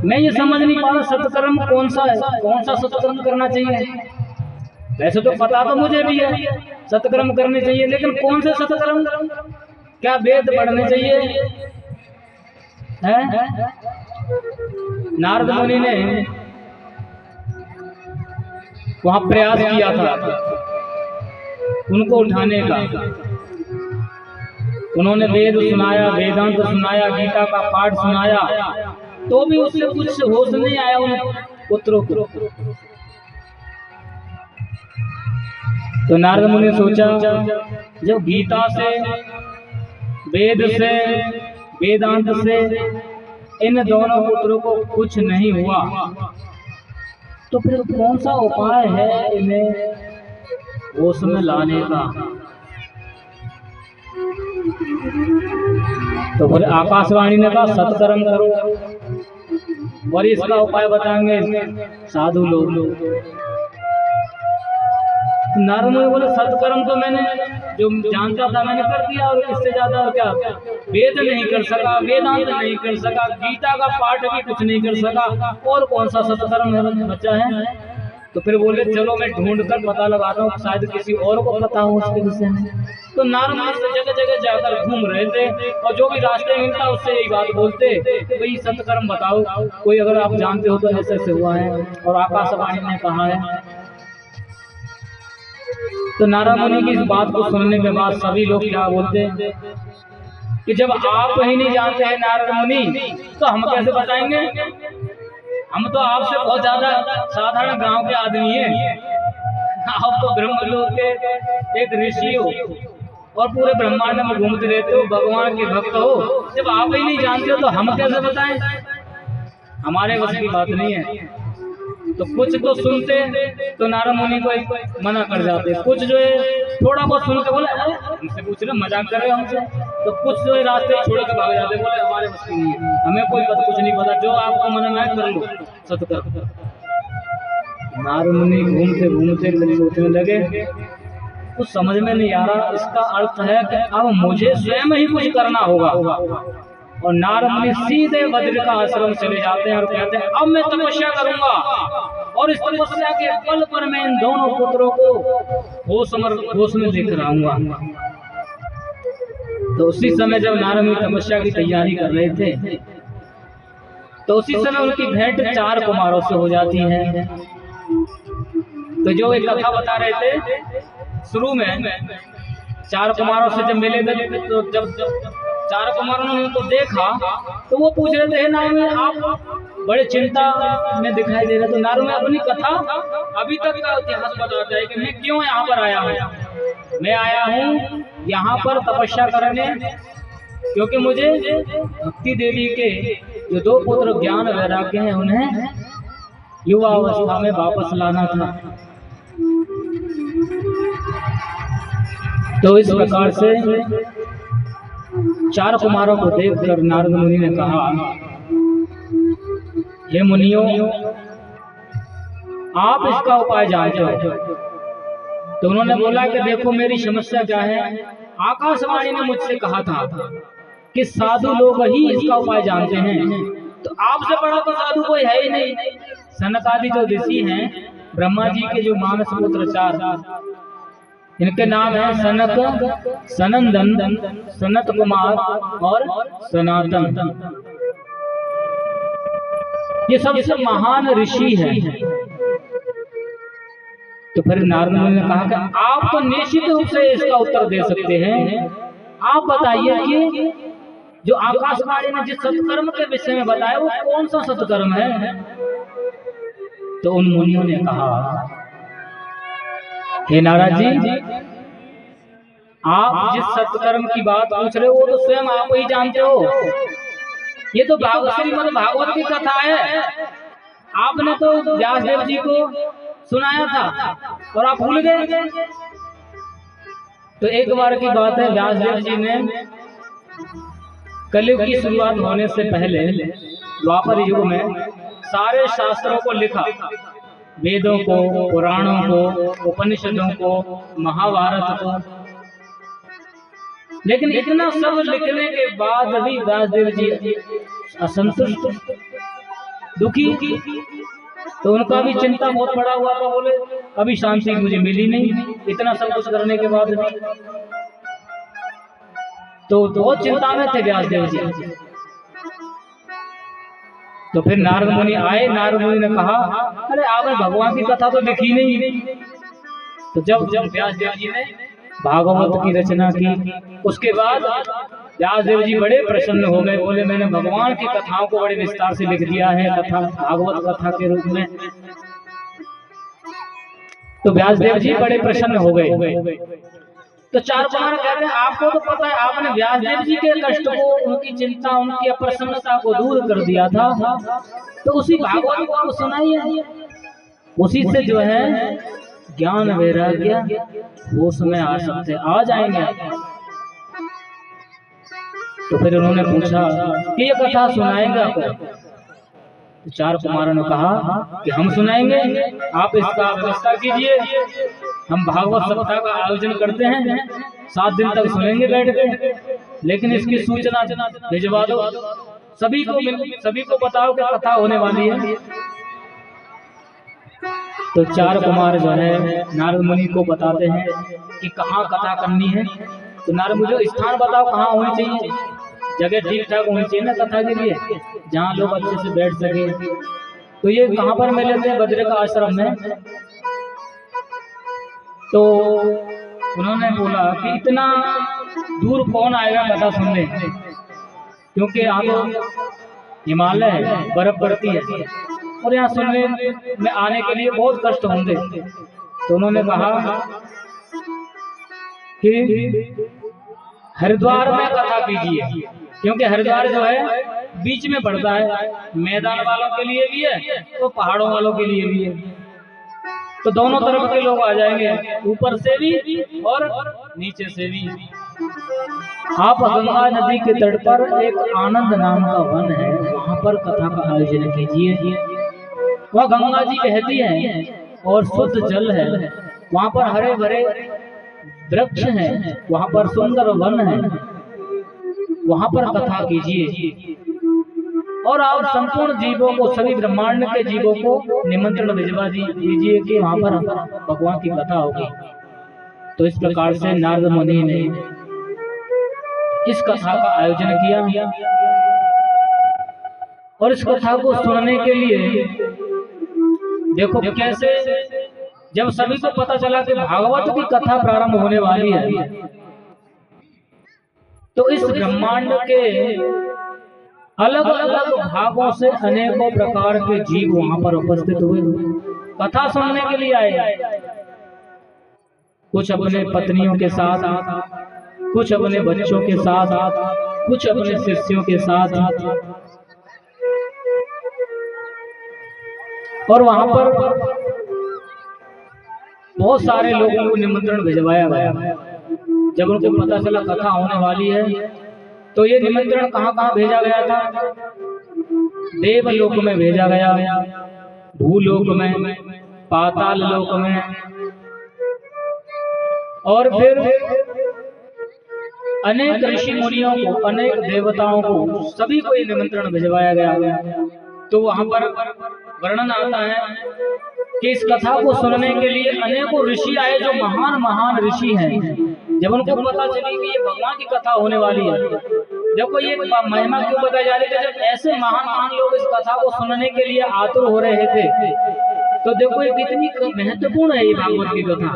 मैं ये समझ नहीं पा रहा सत्कर्म कौन सा है, कौन सा सत्कर्म करना चाहिए। वैसे तो पता तो मुझे भी है सत्कर्म करने चाहिए, लेकिन कौन से सत्कर्म, क्या वेद पढ़ने चाहिए हैं? नारद मुनि ने वहां प्रयास किया था उनको उठाने का। उन्होंने वेद सुनाया, वेदांत सुनाया, गीता का पाठ सुनाया, तो भी उससे कुछ होश नहीं आया उन पुत्रों को। तो नारद मुनि ने सोचा जब गीता से, वेद से, वेदांत से इन दोनों पुत्रों को कुछ नहीं हुआ तो फिर कौन सा उपाय है इन्हें होश में लाने का। तो फिर आकाशवाणी ने कहा सत्कर्म करो, और इसका उपाय बताएंगे साधु लोग। नारद मुनि बोले सत्कर्म तो मैंने जो जानता था मैंने कर दिया, और इससे ज्यादा क्या, वेद नहीं कर सका, वेदांत नहीं कर सका, गीता का पाठ भी कुछ नहीं कर सका, और कौन सा सत्कर्म बचा है। तो फिर बोले चलो मैं ढूंढ कर पता लगाता हूँ, शायद किसी और को पता हो उसके विषय में। तो नारद मुनि जगह जगह जाकर घूम रहे थे, और जो भी रास्ते मिलता उससे यही बात बोलते भाई सत्कर्म बताओ, कोई अगर आप जानते हो तो ऐसे ऐसे हुआ है। और आकाशवाणी ने कहा है। तो नारद मुनि की इस बात को सुनने के बाद सभी लोग क्या बोलते हैं कि जब आप ही नहीं जानते हैं नारद मुनि तो हम कैसे बताएंगे। हम तो आपसे बहुत ज्यादा साधारण गांव के आदमी हैं, आप तो ब्रह्मलोक के एक ऋषि हो और पूरे ब्रह्मांड में घूमते रहते हो, भगवान के भक्त हो। जब आप ही नहीं जानते हो तो हम कैसे बताएं, हमारे बस की बात नहीं है। तो कुछ तो सुनते तो नारद मुनि को मना कर जाते, कुछ जो है थोड़ा बहुत सुन के बोले हमसे पूछ रहे, मजाक कर रहे हो हमसे। तो कुछ जो है रास्ते छोड़ के भाग जाते, बोले हमारे बस की नहीं है, हमें कोई कुछ नहीं पता, जो आपको मना ना कर लो सत्कर्म। नारद मुनि घूमते घूमते सोचने लगे, कुछ समझ में नहीं आ रहा। इसका अर्थ है कि अब मुझे स्वयं ही कुछ करना होगा। और नारद मुनि सीधे बद्रिका आश्रम चले जाते हैं और कहते हैं अब मैं तपस्या करूंगा और इस तपस्या के बल पर मैं इन दोनों पुत्रों को होश में लेकर आऊंगा। तो उसी समय जब नारद मुनि तपस्या की तैयारी कर रहे थे, तो उसी समय उनकी भेंट 4 कुमारों से हो जाती है। तो जो एक कथा बता रहे थे शुरू में, 4 कुमारों से जब मिले थे, तो जब 4 कुमारों ने उनको देखा तो वो पूछ रहे थे, नारद मुनि आप बड़े चिंता में दिखाई दे रहे। तो नारद मुनि अपनी कथा अभी तक का इतिहास बताता है कि मैं क्यों यहाँ पर आया हूँ। मैं आया हूँ यहाँ पर तपस्या करने, क्योंकि मुझे भक्ति देवी के जो 2 पुत्र ज्ञान वैराग्य हैं उन्हें युवा अवस्था में वापस लाना था। तो इस प्रकार से 4 कुमारों को देखकर नारद मुनि ने कहा, हे मुनियों, आप इसका उपाय जानते हो। तो उन्होंने बोला कि देखो मेरी समस्या क्या है। आकाशवाणी ने मुझसे कहा था कि साधु लोग ही इसका उपाय जानते हैं, तो आपसे बड़ा तो साधु कोई है ही नहीं। सनक आदि जो ऋषि हैं, ब्रह्मा जी के जो मानस पुत्र 4, इनके नाम है सनक, सनंदन, सनत कुमार और सनातन। ये सबसे महान ऋषि हैं। तो फिर नारद मुनि ने कहा कि आप तो निश्चित रूप से इसका उत्तर दे सकते हैं। आप बताइए कि जो आकाशवाणी ने जिस सत्कर्म के विषय में बताया वो कौन सा सत्कर्म है। तो उन मुनियों ने कहा, हे नारद जी, आप जिस सत्कर्म की बात पूछ रहे हो वो तो स्वयं आप ही जानते हो। ये तो श्रीमद् भागवत की कथा है। आपने तो व्यासदेव जी को सुनाया था और आप भूल गए। तो एक बार की बात है, व्यासदेव जी ने कलयुग की शुरुआत होने से पहले द्वापर युग में सारे शास्त्रों को लिखा, वेदों को, पुराणों को, उपनिषदों को, महाभारत को। लेकिन इतना सब लिखने के बाद भी व्यासदेव जी असंतुष्ट, दुखी। तो उनका भी चिंता बहुत बड़ा हुआ था। बोले अभी शांति मुझे मिली नहीं, इतना सब कुछ करने के बाद भी। तो बहुत चिंता में थे व्यासदेव जी। तो फिर नारद मुनि आए। नारद मुनि ने कहा, अरे आपने भगवान की कथा तो लिखी नहीं। तो जब व्यासदेव जी ने भागवत की रचना की, उसके बाद व्यासदेव जी बड़े प्रसन्न हो गए। बोले मैंने भगवान की कथाओं को बड़े विस्तार से लिख दिया है, कथा भागवत कथा के रूप में। तो व्यासदेव जी बड़े प्रसन्न हो गए। तो 4 कुमार कहते हैं, आपको तो पता है आपने व्यासदेव जी के कष्ट को, उनकी चिंता, उनकी अप्रसन्नता को दूर कर दिया था। तो उसी भागवत को आप सुनाइए, उसी से जो है ज्ञान वैराग्य होश में आ सकते, आ जाएंगे। तो फिर उन्होंने पूछा कि ये कथा सुनाएंगे आपको। तो 4 कुमारों ने कहा कि हम सुनाएंगे, आप इसका व्यवस्था कीजिए। हम भागवत सप्ताह का आयोजन करते हैं, 7 दिन तक सुनेंगे बैठ के, लेकिन इसकी सूचना भिजवा दो, सभी को बताओ कि कथा होने वाली है। तो 4 कुमार जो है नारद मुनि को बताते हैं कि कहाँ कथा करनी है। तो नारद मुनि स्थान बताओ कहाँ होनी चाहिए, जगह ठीक ठाक होनी चाहिए ना कथा के लिए, जहाँ लोग अच्छे से बैठ सके। तो ये कहाँ पर मिले थे? बद्रिका आश्रम में। तो उन्होंने बोला कि इतना दूर कौन आएगा कथा सुनने, क्योंकि यहाँ तो हिमालय है, बर्फ पड़ती है और यहाँ सुनने में आने के लिए बहुत कष्ट होंगे। तो उन्होंने कहा कि हरिद्वार में कथा कीजिए, क्योंकि हरिद्वार जो है बीच में पड़ता है, मैदान वालों के लिए भी है तो पहाड़ों वालों के लिए भी है। तो दोनों तरफ के लोग आ जाएंगे, ऊपर से भी और नीचे से भी। आप गंगा नदी के तट पर एक आनंद नाम का वन है, वहां पर कथा का आयोजन कीजिए। वह गंगा जी बहती है और शुद्ध जल है, वहां पर हरे भरे वृक्ष हैं, वहां पर सुंदर वन है, वहां पर कथा कीजिए। और आप संपूर्ण जीवों को, सभी ब्रह्मांड के जीवों को निमंत्रण भिजवा दीजिए कि वहां पर भगवान की कथा होगी। तो इस प्रकार से नारद मुनि ने इस कथा का आयोजन किया और इस कथा को सुनने के लिए देखो कैसे, जब सभी को पता चला कि भागवत की कथा प्रारंभ होने वाली है, तो इस ब्रह्मांड के अलग अलग भागों से अनेकों प्रकार के जीव वहां पर उपस्थित हुए, कथा सुनने के लिए आए। कुछ अपने पत्नियों के साथ, कुछ अपने बच्चों के साथ, कुछ अपने शिष्यों के साथ, और वहां पर बहुत सारे लोगों को निमंत्रण भिजवाया गया। जब उनको पता चला कथा होने वाली है, तो ये निमंत्रण कहां कहां भेजा गया था? देवलोक में भेजा गया, भूलोक में, पाताल लोक में, और फिर अनेक ऋषि मुनियों को, अनेक देवताओं को, सभी को ये निमंत्रण भिजवाया गया। तो वहां पर वर्णन आता है कि इस कथा को सुनने के लिए अनेकों ऋषि आए, जो महान महान ऋषि हैं। जब उनको पता चली कि ये भगवान की कथा होने वाली है, देखो ये महिमा क्यों बताई जा रही है। जब ऐसे महान महान लोग इस कथा को सुनने के लिए आतुर हो रहे थे, तो देखो ये कितनी महत्वपूर्ण है ये भागवत की कथा।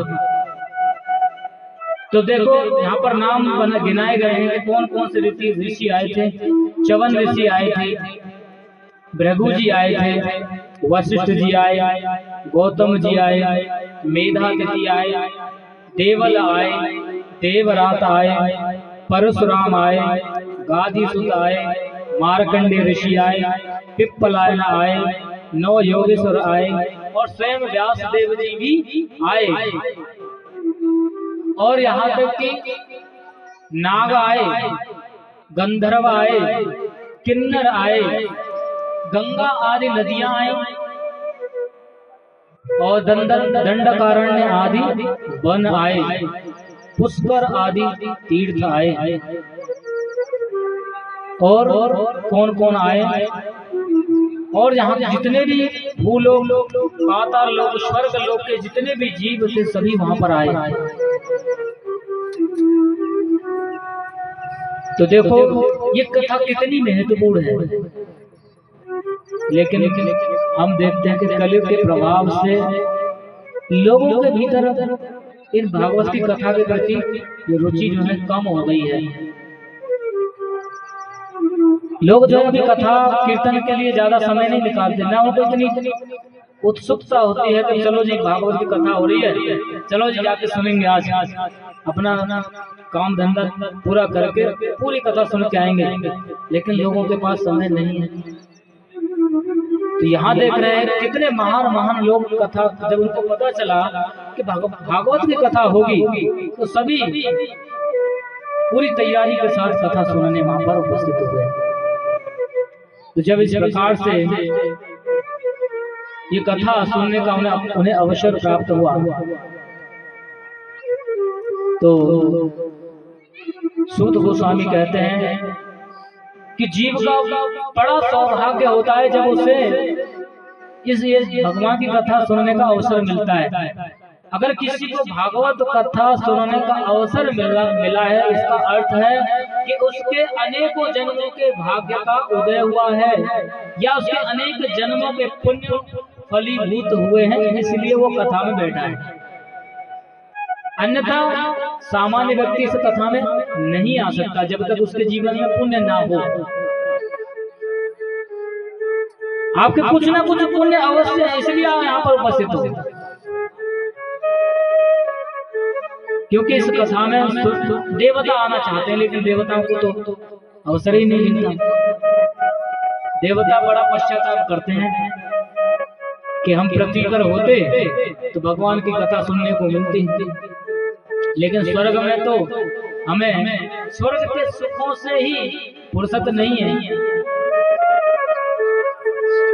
तो देखो यहाँ पर नाम गिनाए गए हैं कि कौन कौन से ऋषि आए थे। च्यवन ऋषि आए थे, भृगु जी आए थे, वशिष्ठ जी आए, गौतम जी आए, मेधातिथि आए, देवल आए, देवरात आए, परशुराम आए, गादीसुत आए, मार्कंडेय ऋषि आए, पिप्पलायन आए, 9 योगेश्वर आए, और स्वयं व्यास देव जी भी आए। और यहाँ तक कि नाग आए, गंधर्व आए, किन्नर आए, गंगा आदि नदियां आई, और दंडकारण्य आदि वन आए, पुष्कर आदि तीर्थ आए। और कौन कौन आए? और यहाँ जितने भी भूलोक, पाताल लोक, स्वर्ग लोक के जितने भी जीव थे, सभी वहां पर आए। तो देखो ये कथा कितनी महत्वपूर्ण है। लेकिन हम देखते हैं कि कलयुग के प्रभाव से लोगों के भीतर इन भागवत की कथा के प्रति ये रुचि जो है कम हो गई है। लोग जो है कथा कीर्तन के लिए ज्यादा समय नहीं निकालते, ना उनको इतनी उत्सुकता होती है कि चलो जी भागवत की कथा हो रही है, चलो जी जाके सुनेंगे, आज अपना काम धंधा पूरा करके पूरी कथा सुन के आएंगे। लेकिन लोगों के पास समय नहीं है। तो यहाँ देख रहे हैं कितने महान महान लोग कथा, जब उनको पता चला कि भागवत की कथा होगी, तो सभी पूरी तैयारी के साथ कथा सुनने वहां पर उपस्थित हुए। तो जब इस प्रकार से ये कथा सुनने का उन्हें अवसर प्राप्त हुआ, तो सूत गोस्वामी कहते हैं कि जीव का बड़ा सौभाग्य होता है जब उसे इस भगवान की कथा सुनने का अवसर मिलता है। अगर किसी को भागवत कथा सुनने का अवसर मिला है, इसका अर्थ है कि उसके अनेकों जन्मों के भाग्य का उदय हुआ है, या उसके अनेक जन्मों के पुण्य फलीभूत हुए हैं, इसलिए वो कथा में बैठा है। अन्यथा सामान्य व्यक्ति इस कथा में नहीं आ सकता जब तक उसके जीवन में पुण्य ना हो। आपके कुछ ना कुछ पुण्य अवश्य है, इसलिए आप यहाँ पर उपस्थित हो। क्योंकि इस कथा में देवता आना चाहते हैं, लेकिन देवताओं को तो अवसर ही नहीं मिलता। देवता बड़ा पश्चाताप करते हैं कि हम पृथ्वी पर होते तो भगवान की कथा सुनने को मिलती, लेकिन स्वर्ग में तो हमें स्वर्ग के सुखों से ही फुर्सत नहीं है।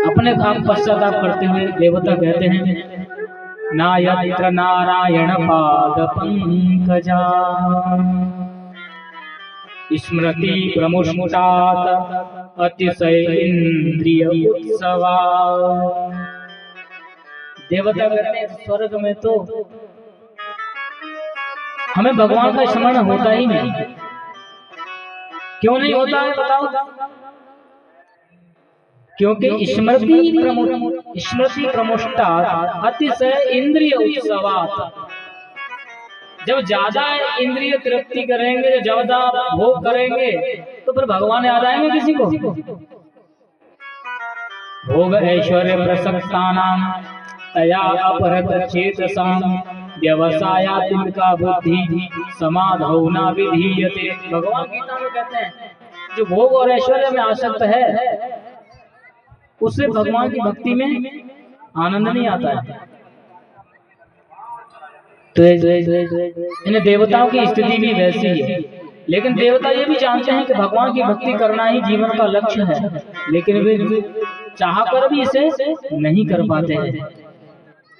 अपने आप पश्चाताप करते हुए देवता कहते हैं, ना यत्र नारायण पाद पंकजा स्मृति प्रमुष्टात् अतिशय इंद्रिय उत्सवा। देवता कहते हैं स्वर्ग में तो हमें भगवान का स्मरण होता ही नहीं। क्यों नहीं होता है बताओ? क्योंकि स्मृति प्रमुष्टात् अतिशय इंद्रिय उत्सवात्। जब ज्यादा इंद्रिय तृप्ति करेंगे, ज्यादा भोग करेंगे, तो फिर भगवान याद आएंगे किसी को? भोग ऐश्वर्य प्रसक्तानां तया अपहृत चेतसां व्यवसायात्मिका बुद्धि समाधौ न विधीयते। भगवान गीता में कहते हैं जो भोग और ऐश्वर्य में आसक्त है उससे भगवान की भक्ति में आनंद नहीं आता है। तो इन देवताओं की स्थिति भी वैसी है। लेकिन देवता ये भी जानते हैं कि भगवान की भक्ति करना ही जीवन का लक्ष्य है, लेकिन वे चाहकर भी इसे नहीं कर पाते हैं।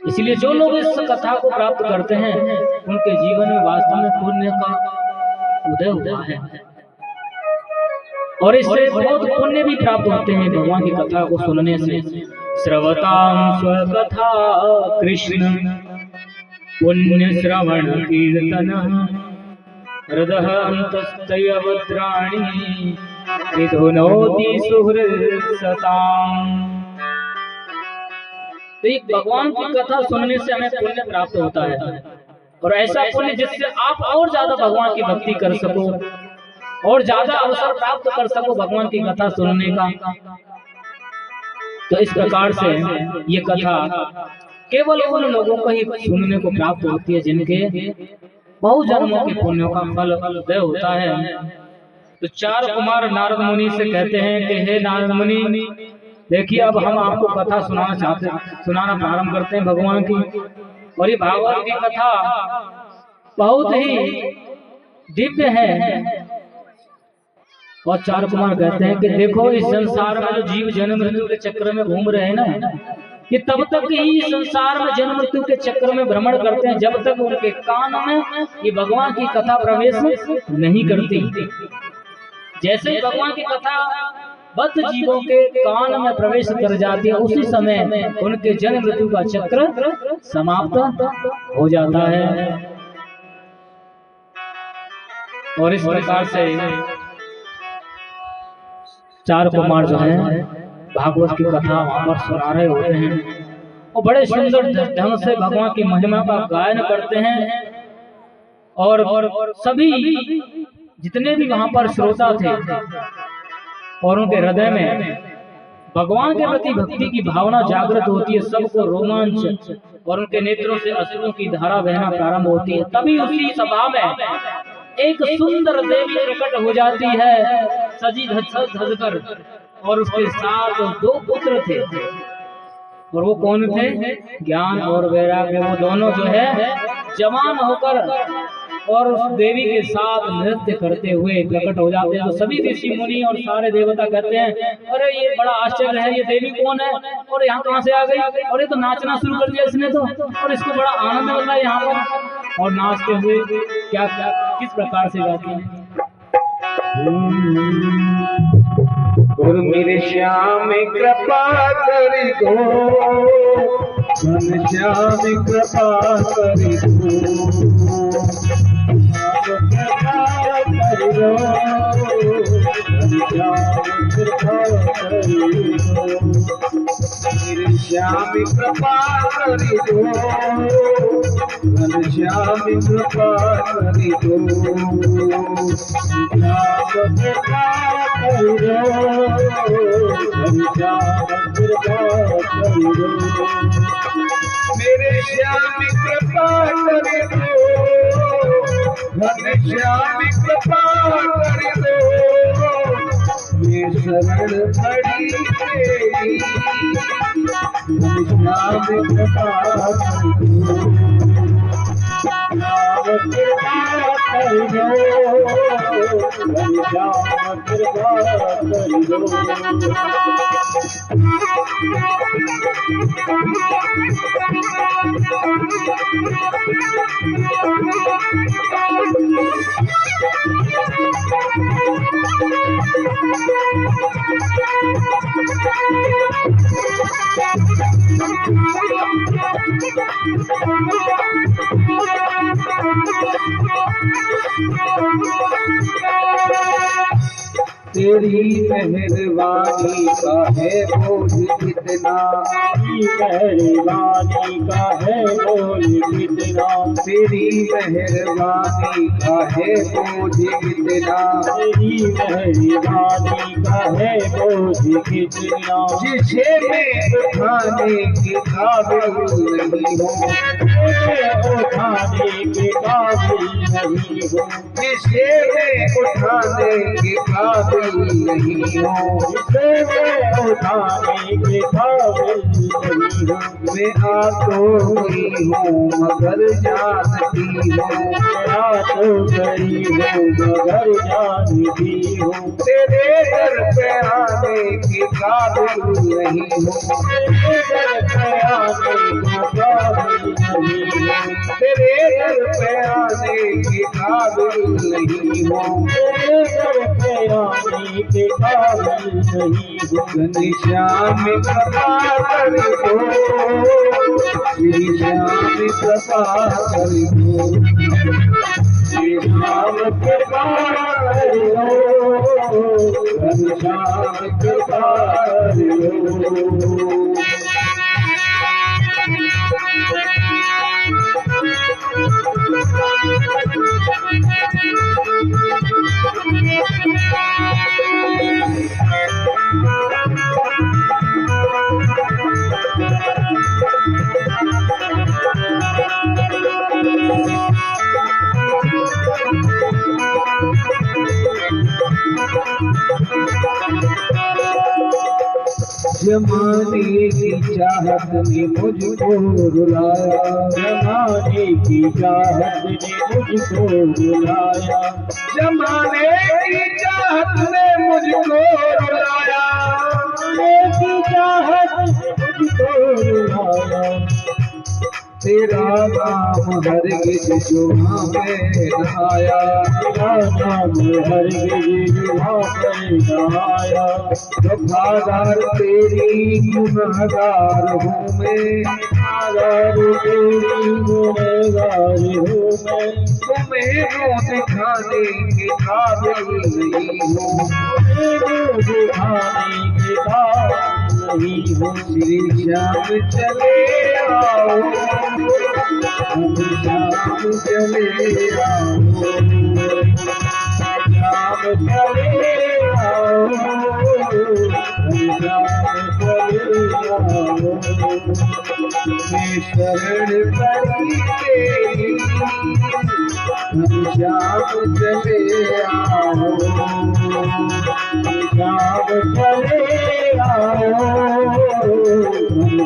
इसलिए जो लोग इस कथा को प्राप्त करते हैं उनके जीवन में वास्तव में पुण्य का उदय हुआ है और इससे बहुत पुण्य भी प्राप्त होते हैं भगवान की कथा को सुनने से। श्रवतां स्वकथा कृष्ण पुण्य श्रवण कीर्तन हृदय अंतस्तय वज्राणि विधुनोति सुहृद सताम्। तो एक भगवान की कथा सुनने से हमें पुण्य प्राप्त होता है और ऐसा पुण्य जिससे आप और ज्यादा भगवान की भक्ति कर सको और ज्यादा अवसर प्राप्त कर सको भगवान की कथा सुनने का। तो इस प्रकार से ये कथा केवल उन लोगों को ही सुनने को प्राप्त होती है जिनके बहु जन्मों के पुण्यों का फल उदय होता है। तो चार कुमार नारद मुनि से कहते हैं कि हे नारद मुनि, देखिए अब हम आपको कथा सुनाना प्रारंभ करते हैं भगवान की। और ये भागवत की कथा बहुत ही दिव्य है। और चार कुमार कहते हैं कि देखो इस संसार में जो जीव जन्म मृत्यु के चक्र में घूम रहे हैं ना, ये तब तक ही संसार में जन्म मृत्यु के चक्र में भ्रमण करते हैं जब तक उनके कान में ये भगवान की कथा प्रवेश नहीं करती। जैसे ही भगवान की कथा बद्ध जीवों के कान में प्रवेश कर जाती है उसी समय उनके जन्म मृत्यु का चक्र समाप्त हो जाता है। और इस प्रकार से चार कुमार जो है भागवत की कथा वहां पर सुना रहे होते हैं और बड़े सुंदर ढंग से भगवान की महिमा का गायन करते हैं। और सभी जितने भी वहां पर श्रोता थे और उनके हृदय में भगवान के प्रति भक्ति की भावना जागृत होती है, सबको रोमांच और उनके नेत्रों से अश्रुओं की धारा बहना प्रारंभ होती है। तभी उसी सभा में एक सुंदर देवी प्रकट हो जाती है सजी धज कर, और उसके साथ दो पुत्र थे। और वो कौन थे? ज्ञान और वैराग्य। वो दोनों जो है जवान होकर और उस देवी के साथ नृत्य करते हुए प्रकट हो जाते हैं। तो सभी ऋषि मुनि और सारे देवता कहते हैं अरे ये बड़ा आश्चर्य है, ये देवी कौन है और यहाँ कहाँ से आ गई? और ये तो नाचना शुरू कर दिया इसने तो, और इसको बड़ा आनंद मिल रहा है यहाँ पर। और नाचते हुए क्या क्या किस प्रकार से गाती है? और मेरे श्याम कृपा कर दो, मन श्याम कृपा कर दो, मेरे श्याम कृपा कर दो, मन श्याम कृपा कर दो, मेरे श्याम कृपा कर दो, मन श्याम कृपा कर दो, ये शरण पड़ी तेरी, मन श्याम कृपा कर दो। तेरी मेहरबानी का है बोझ कितना, मेहरबानी का है बोझ कितना, तेरी मेहरबानी का है बोझ कितना, तेरी मेहरबानी का है बोझ कितना, जिसे मैं उठाने के काबिल नहीं हूँ, उठाने के काबिल नहीं हूँ, जिसे मैं उठाने के काबिल नहीं हूँ, जिसे मैं उठाने के काबिल नहीं हूँ। मैं आ तो गई हूँ मगर जानती हूँ, मैं तो गई हूँ मगर जानती हूँ, तेरे दर पे आने के काबिल नहीं हूँ, तेरे दर पे आने के काबिल नहीं हूँ, तेरे दर पे आने के काबिल नहीं हूँ, तेरे दर पे आने के काबिल नहीं हूँ। घनश्याम कृपा कर दो, श्री श्याम कृपा कर दो, श्री श्याम कृपा करो, घनश्याम कृपा करो। जमाने की चाहत ने मुझको रुलाया, जमाने की चाहत ने मुझको बुलाया, जमाने की चाहत ने मुझको रुलाया, जमाने की चाहत ने मुझको बुलाया, तेरा नाम हरगिज़ जुबां पे न आया, तेरा नाम हरगिज़ जुबां पे न आया, वफादार तेरी गुनहगार हूँ मैं, वफादार तेरी गुनहगार हूँ मैं, तुम्हें मुँह दिखाने के काबिल नहीं हूँ, मुँह दिखाने के काबिल नहीं हूँ। श्री श्याम चले आओ, हम श्याम चले आओ, श्याम चले आओ, श्याम चले आओ, मैं शरण पड़ी तेरी, हम श्याम चले आओ, श्याम चले आओ,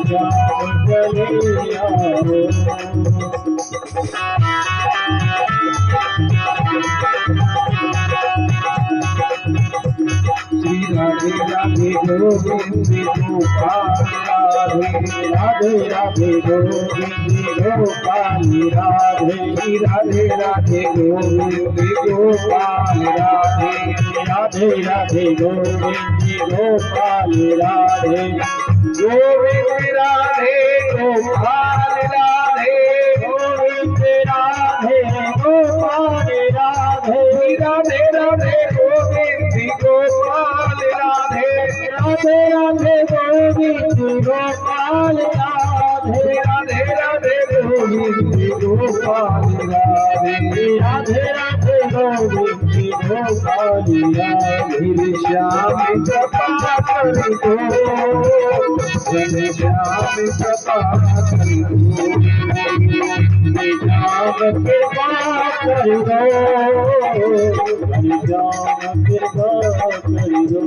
श्याम चले आओ। श्री राधे राधे गोविंद गोपाल राधे, राधे राधे गोविंद गोपाल राधे, श्री राधे राधे गोविंद गोपाल राधे, राधे राधे गोविंद गोपाल राधे, गोविंद राधे गोपाल राधे, गोविंद राधे गोपाल राधे, राधे राधे गोविंद गोपाल राधे, राधे राधे गोविंद गोपाल राधे, राधे राधे गोविंद गोपाल राधे, राधे राधे गोविंद गोपाल राधे। श्याम कृपा कर दो, श्याम कृपा कर दो, कृपा कर दो, हरि श्याम कृपा कर दो।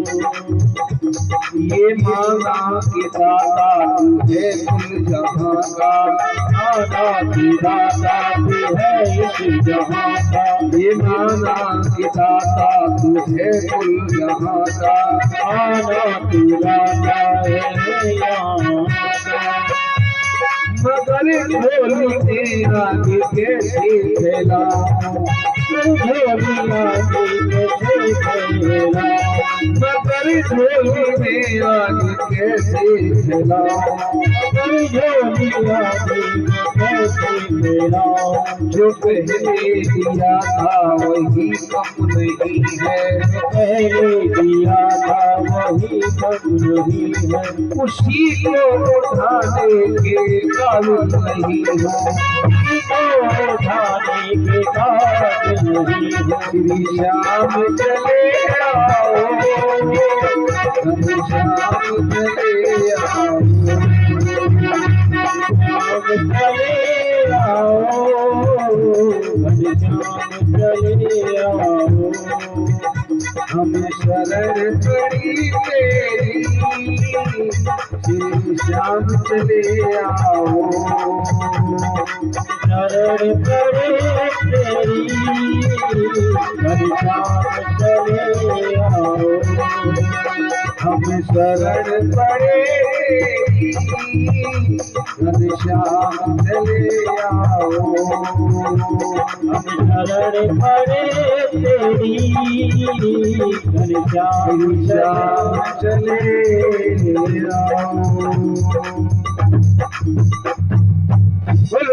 ये मांगा कि दाता तुझे कुल जहाँ का, दाता की दाता तू है इस जहाँ का। ये मांगा कि दाता तुझे कुल जहाँ का, दाता तू दाता है यहाँ का। मगर झोली तेरा कैसे फैलाऊं, झोली कैसे फैलाऊं, मगर झोली मेरा कैसे फैलाऊं, मगर झोली कैसे फैलाऊं। जो पहले दिया था वही कम नहीं है, पहले दिया था वही कम नहीं है। उसी को उठाने के काबिल नहीं हो, उसी को उठाने के काबिल नहीं हो। श्री श्याम चले आओ, श्री श्याम चले आओ, चले आओ, श्री श्याम चले आओ। हम शरण पड़ी तेरी, श्री श्याम चले आओ। शरण पड़ी तेरी, श्री श्याम चले आओ। हम शरण पड़े तेरी, श्री श्याम चले आओ। हम शरण पड़े तेरी, श्री श्याम चले आओ। बोल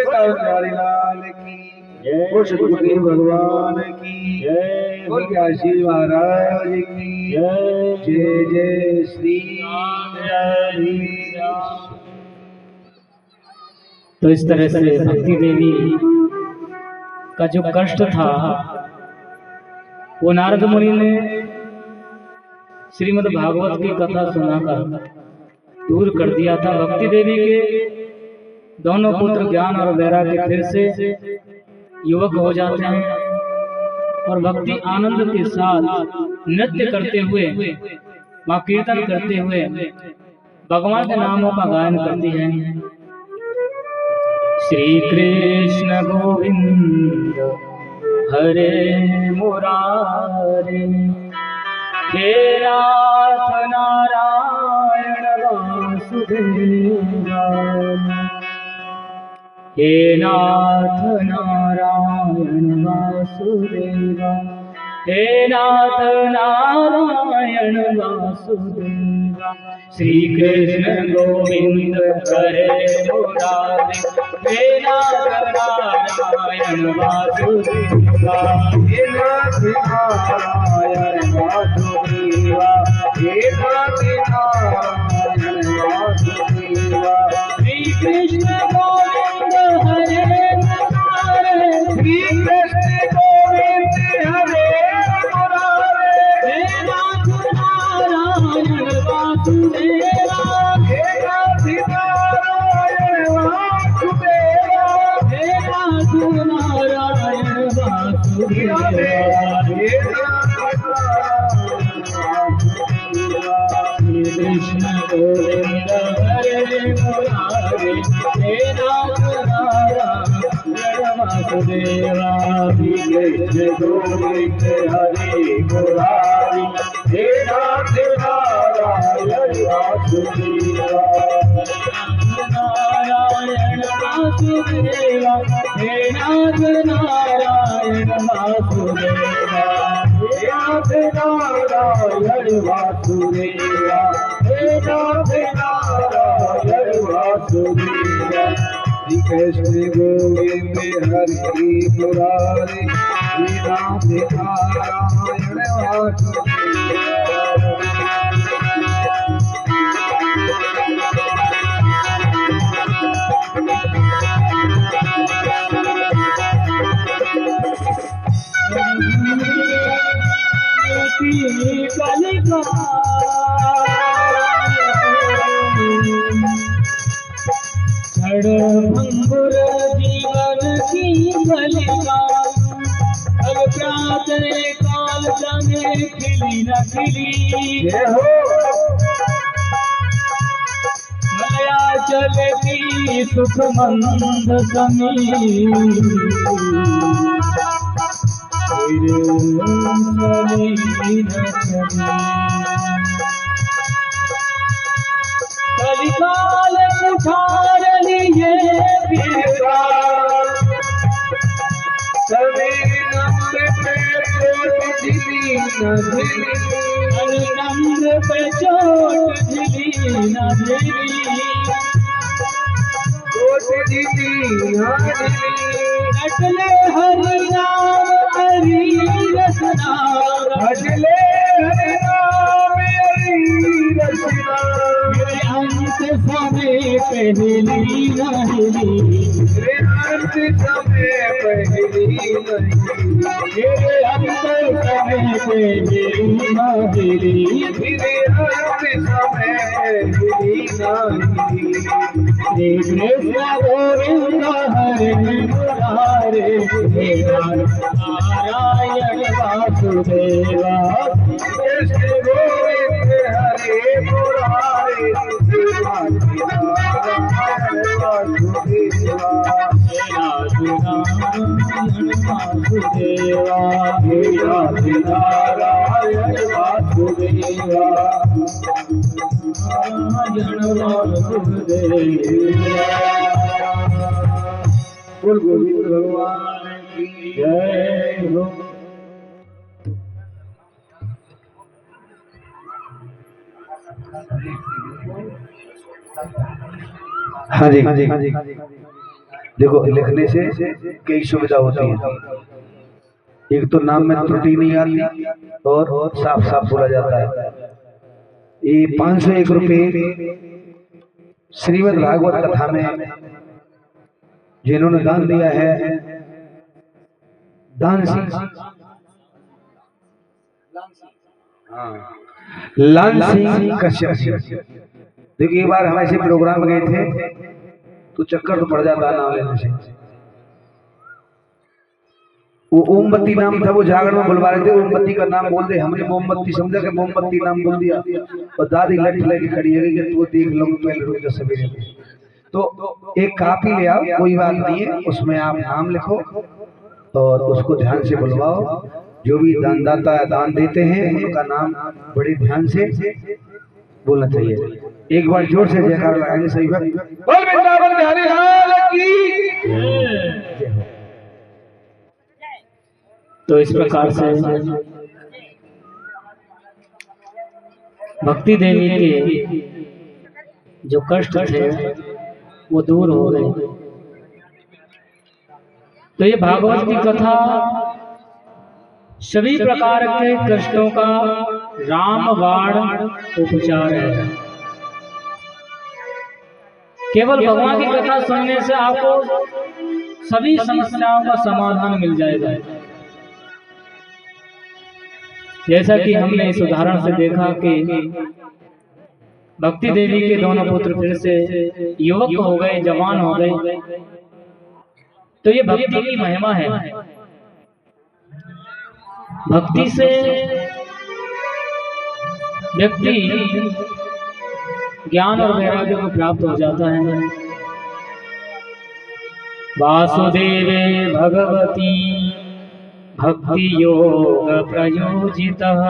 लाल की जय, बोल सतगुरु भगवान की जय, बोल काशी महाराज की जय। जय जय श्री राम। तो इस तरह से भक्ति देवी का जो कष्ट था वो नारद मुनि ने श्रीमद् भागवत की कथा सुनाकर दूर कर दिया था। भक्ति देवी के दोनों पुत्र ज्ञान और वैराग्य फिर से युवक हो जाते हैं और भक्ति आनंद के साथ नृत्य करते हुए, मां कीर्तन करते हुए भगवान के नामों का गायन करती हैं। श्री कृष्ण गोविंद हरे मुरारे, हे नाथ नारायण वासुदेवा, हे नाथ नारायण वासुदेवा, हे नाथ नारायण वासुदेवा। श्री कृष्ण गोविंद हरे मुरारे, हे नाथ नारायण वासुदेवा, हे नाथ नारायण वासुदेवा, हे नाथ नारायण वासुदेवा। श्री कृष्ण गोविंद हरे मुरारे, श्री कृष्ण गोविंद हरे मुरारे, हे नाथ नारायण वासुदेवा, हे नाथ नारायण वासुदेवा, हे नाथ नारायण वासुदेवा। हे नाथ श्री कृष्ण गोविंद हरे मुरारे, हे नाथ नारायण वासुदेवा। श्री कृष्ण गोविंद हरे मुरारे, हे नाथ नारायण वासुदेवा, नारायण वासुदेवा, हे नाथ नारायण वासुदेवा, हे नाथ नारायण वासुदेवा, हे नाथ नारायण वासुदेवा। श्री कृष्ण गोविंद हरि मुरारे, हे नाथ नारायण वासुदेवा। भंगुर जीवन की कलिका अब प्रातः काल जाने खिली न खिली हो मया चलती सुख मंद समी कलिकाल उठार लिए नम्र पे चोट झिली न झिली अटले हरि नाम हरि रसना भजले हरि नाम हरि रसना मेरे अंत समय पहली नहीं मेरे अंत समय पहली नहीं मेरे अंत समय पहली नहीं मेरे अंत समय पहली नहीं श्री कृष्ण गोविंद हरे मुरारे हे नारायण वासुदेवा कृष्ण गोविंद हरे मुरारे हे नारायण वासुदेवा हे नारायण वासुदेवा हे नारायण वासुदेवा बोल गोविंद भगवान की जय हो। हाँ जी देखो लिखने से कई सुविधा होती है। एक तो नाम में त्रुटि नहीं आती और साफ साफ बोला जाता है। ये 501 रुपये श्रीमद् भागवत कथा में जिन्होंने दान दिया है दान सिंह लाल सिंह कश्यप। देखिए एक बार हम ऐसे प्रोग्राम गए थे तो चक्कर तो पड़ जाता नाम लेने से। वो ओमबत्ती नाम था, वो जागरण में बुलवा रहे थे, ओमबत्ती का नाम बोल दे, हमने मोमबत्ती समझा कि मोमबत्ती नाम बोल दिया और दादी लट लेके खड़ी है कि तू देख लो पहले रुक जा सवेरे। तो एक कापी ले आओ, कोई बात नहीं है, उसमें आप नाम लिखो और उसको ध्यान से बुलवाओ। जो भी दानदाता दान देते हैं उनका नाम बड़े ध्यान से बोलना चाहिए। एक बार जोर से जयकार लगाएंगे सही बात। बोल वृंदावन बिहारी लाल की जय हो। तो इस प्रकार से भक्ति देवी के जो कष्ट थे वो दूर हो गए। तो ये भागवत की कथा सभी प्रकार के कष्टों का रामबाण उपचार है। केवल भगवान की कथा सुनने से आपको सभी समस्याओं का समाधान मिल जाएगा। जैसा कि हमने इस उदाहरण से देखा कि भक्ति देवी के दोनों पुत्र फिर से युवक हो गए, जवान हो गए। तो ये भक्ति की महिमा है। भक्ति से व्यक्ति ज्ञान और वैराग्य को प्राप्त हो जाता है। वासुदेवे भगवती भक्ति योग प्रयोजितः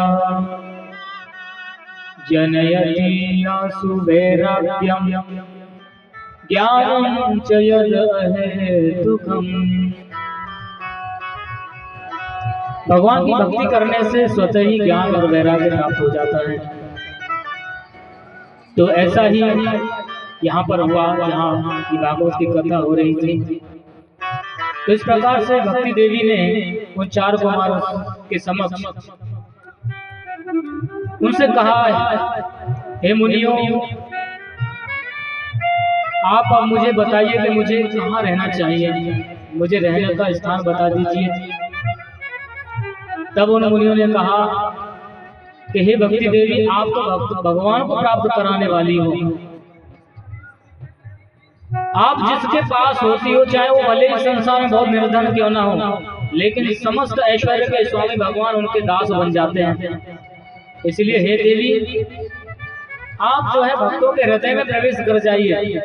जनयति आसु वैराग्यम ज्ञानम च यदहेतुकम्। भगवान की भक्ति करने से स्वतः ही ज्ञान और वैराग्य प्राप्त हो जाता है। तो ऐसा ही यहाँ पर हुआ जहाँ की भागवत की कथा हो रही थी। तो इस प्रकार से भक्ति देवी ने उन 4 कुमारों के समक्ष उनसे कहा, हे मुनियों, आप अब मुझे बताइए कि मुझे कहाँ रहना चाहिए, मुझे रहने का स्थान बता दीजिए। तब उन मुनियों ने कहा कि हे भक्ति देवी, आप तो भगवान को प्राप्त कराने वाली हो, आप जिसके पास होती हो, चाहे वो भले ही संसार में बहुत निर्धन क्यों ना हो, लेकिन समस्त ऐश्वर्य के स्वामी भगवान उनके दास बन जाते हैं। इसलिए हे देवी, आप जो है भक्तों के हृदय में प्रवेश कर जाइए,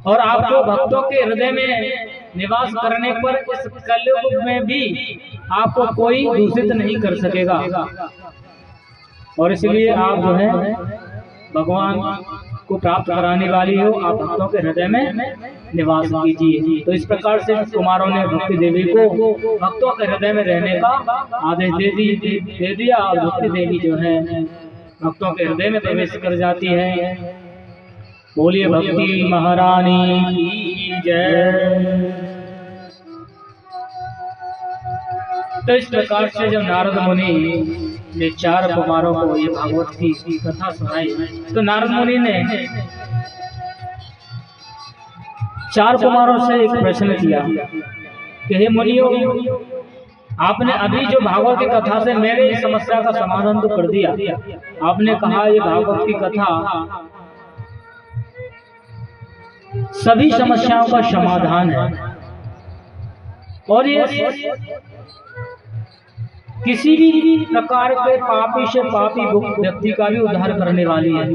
और आपको भक्तों के हृदय में निवास करने पर इस कलयुग में भी आपको कोई दूषित नहीं कर सकेगा। और इसलिए आप जो है भगवान को प्राप्त कराने वाली हो, आप भक्तों के हृदय में निवास कीजिए। तो इस प्रकार से कुमारों ने भक्ति देवी को भक्तों के हृदय में रहने का आदेश दे दिया, और भक्ति देवी जो है भक्तों के हृदय में प्रवेश कर जाती है। बोलिए भक्ति महारानी की जय। तो इस प्रकार से जब नारद मुनि ने 4 कुमारों को ये भागवत की कथा सुनाई, तो नारद मुनि ने 4 कुमारों से एक प्रश्न किया कि हे मुनियों, आपने अभी जो भागवत की कथा से मेरे इस समस्या का समाधान तो कर दिया। आपने कहा ये भागवत की कथा सभी समस्याओं का समाधान है, और ये किसी भी प्रकार के पापी से पापी व्यक्ति का भी उद्धार करने वाली है।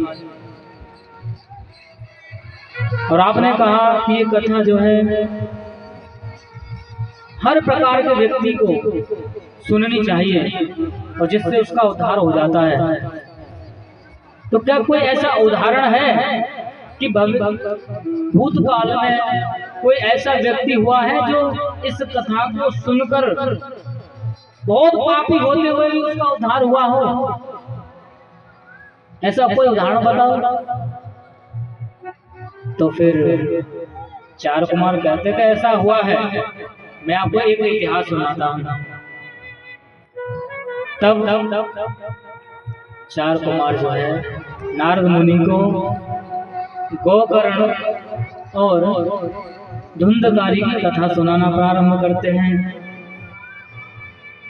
और आपने कहा कि ये कथा जो है हर प्रकार के व्यक्ति को सुननी चाहिए, और जिससे उसका उद्धार हो जाता है। तो क्या कोई ऐसा उदाहरण है कि भूतकाल में कोई ऐसा व्यक्ति हुआ है जो इस कथा को सुनकर बहुत पापी होते हुए भी उसका उद्धार हुआ हो? ऐसा कोई उदाहरण बताओ। तो फिर 4 कुमार कहते कि ऐसा हुआ है। मैं आपको एक इतिहास सुनाता हूं। तब 4 कुमार जो है नारद मुनि को गोकर्ण और धुंधकारी की कथा सुनाना प्रारंभ करते हैं।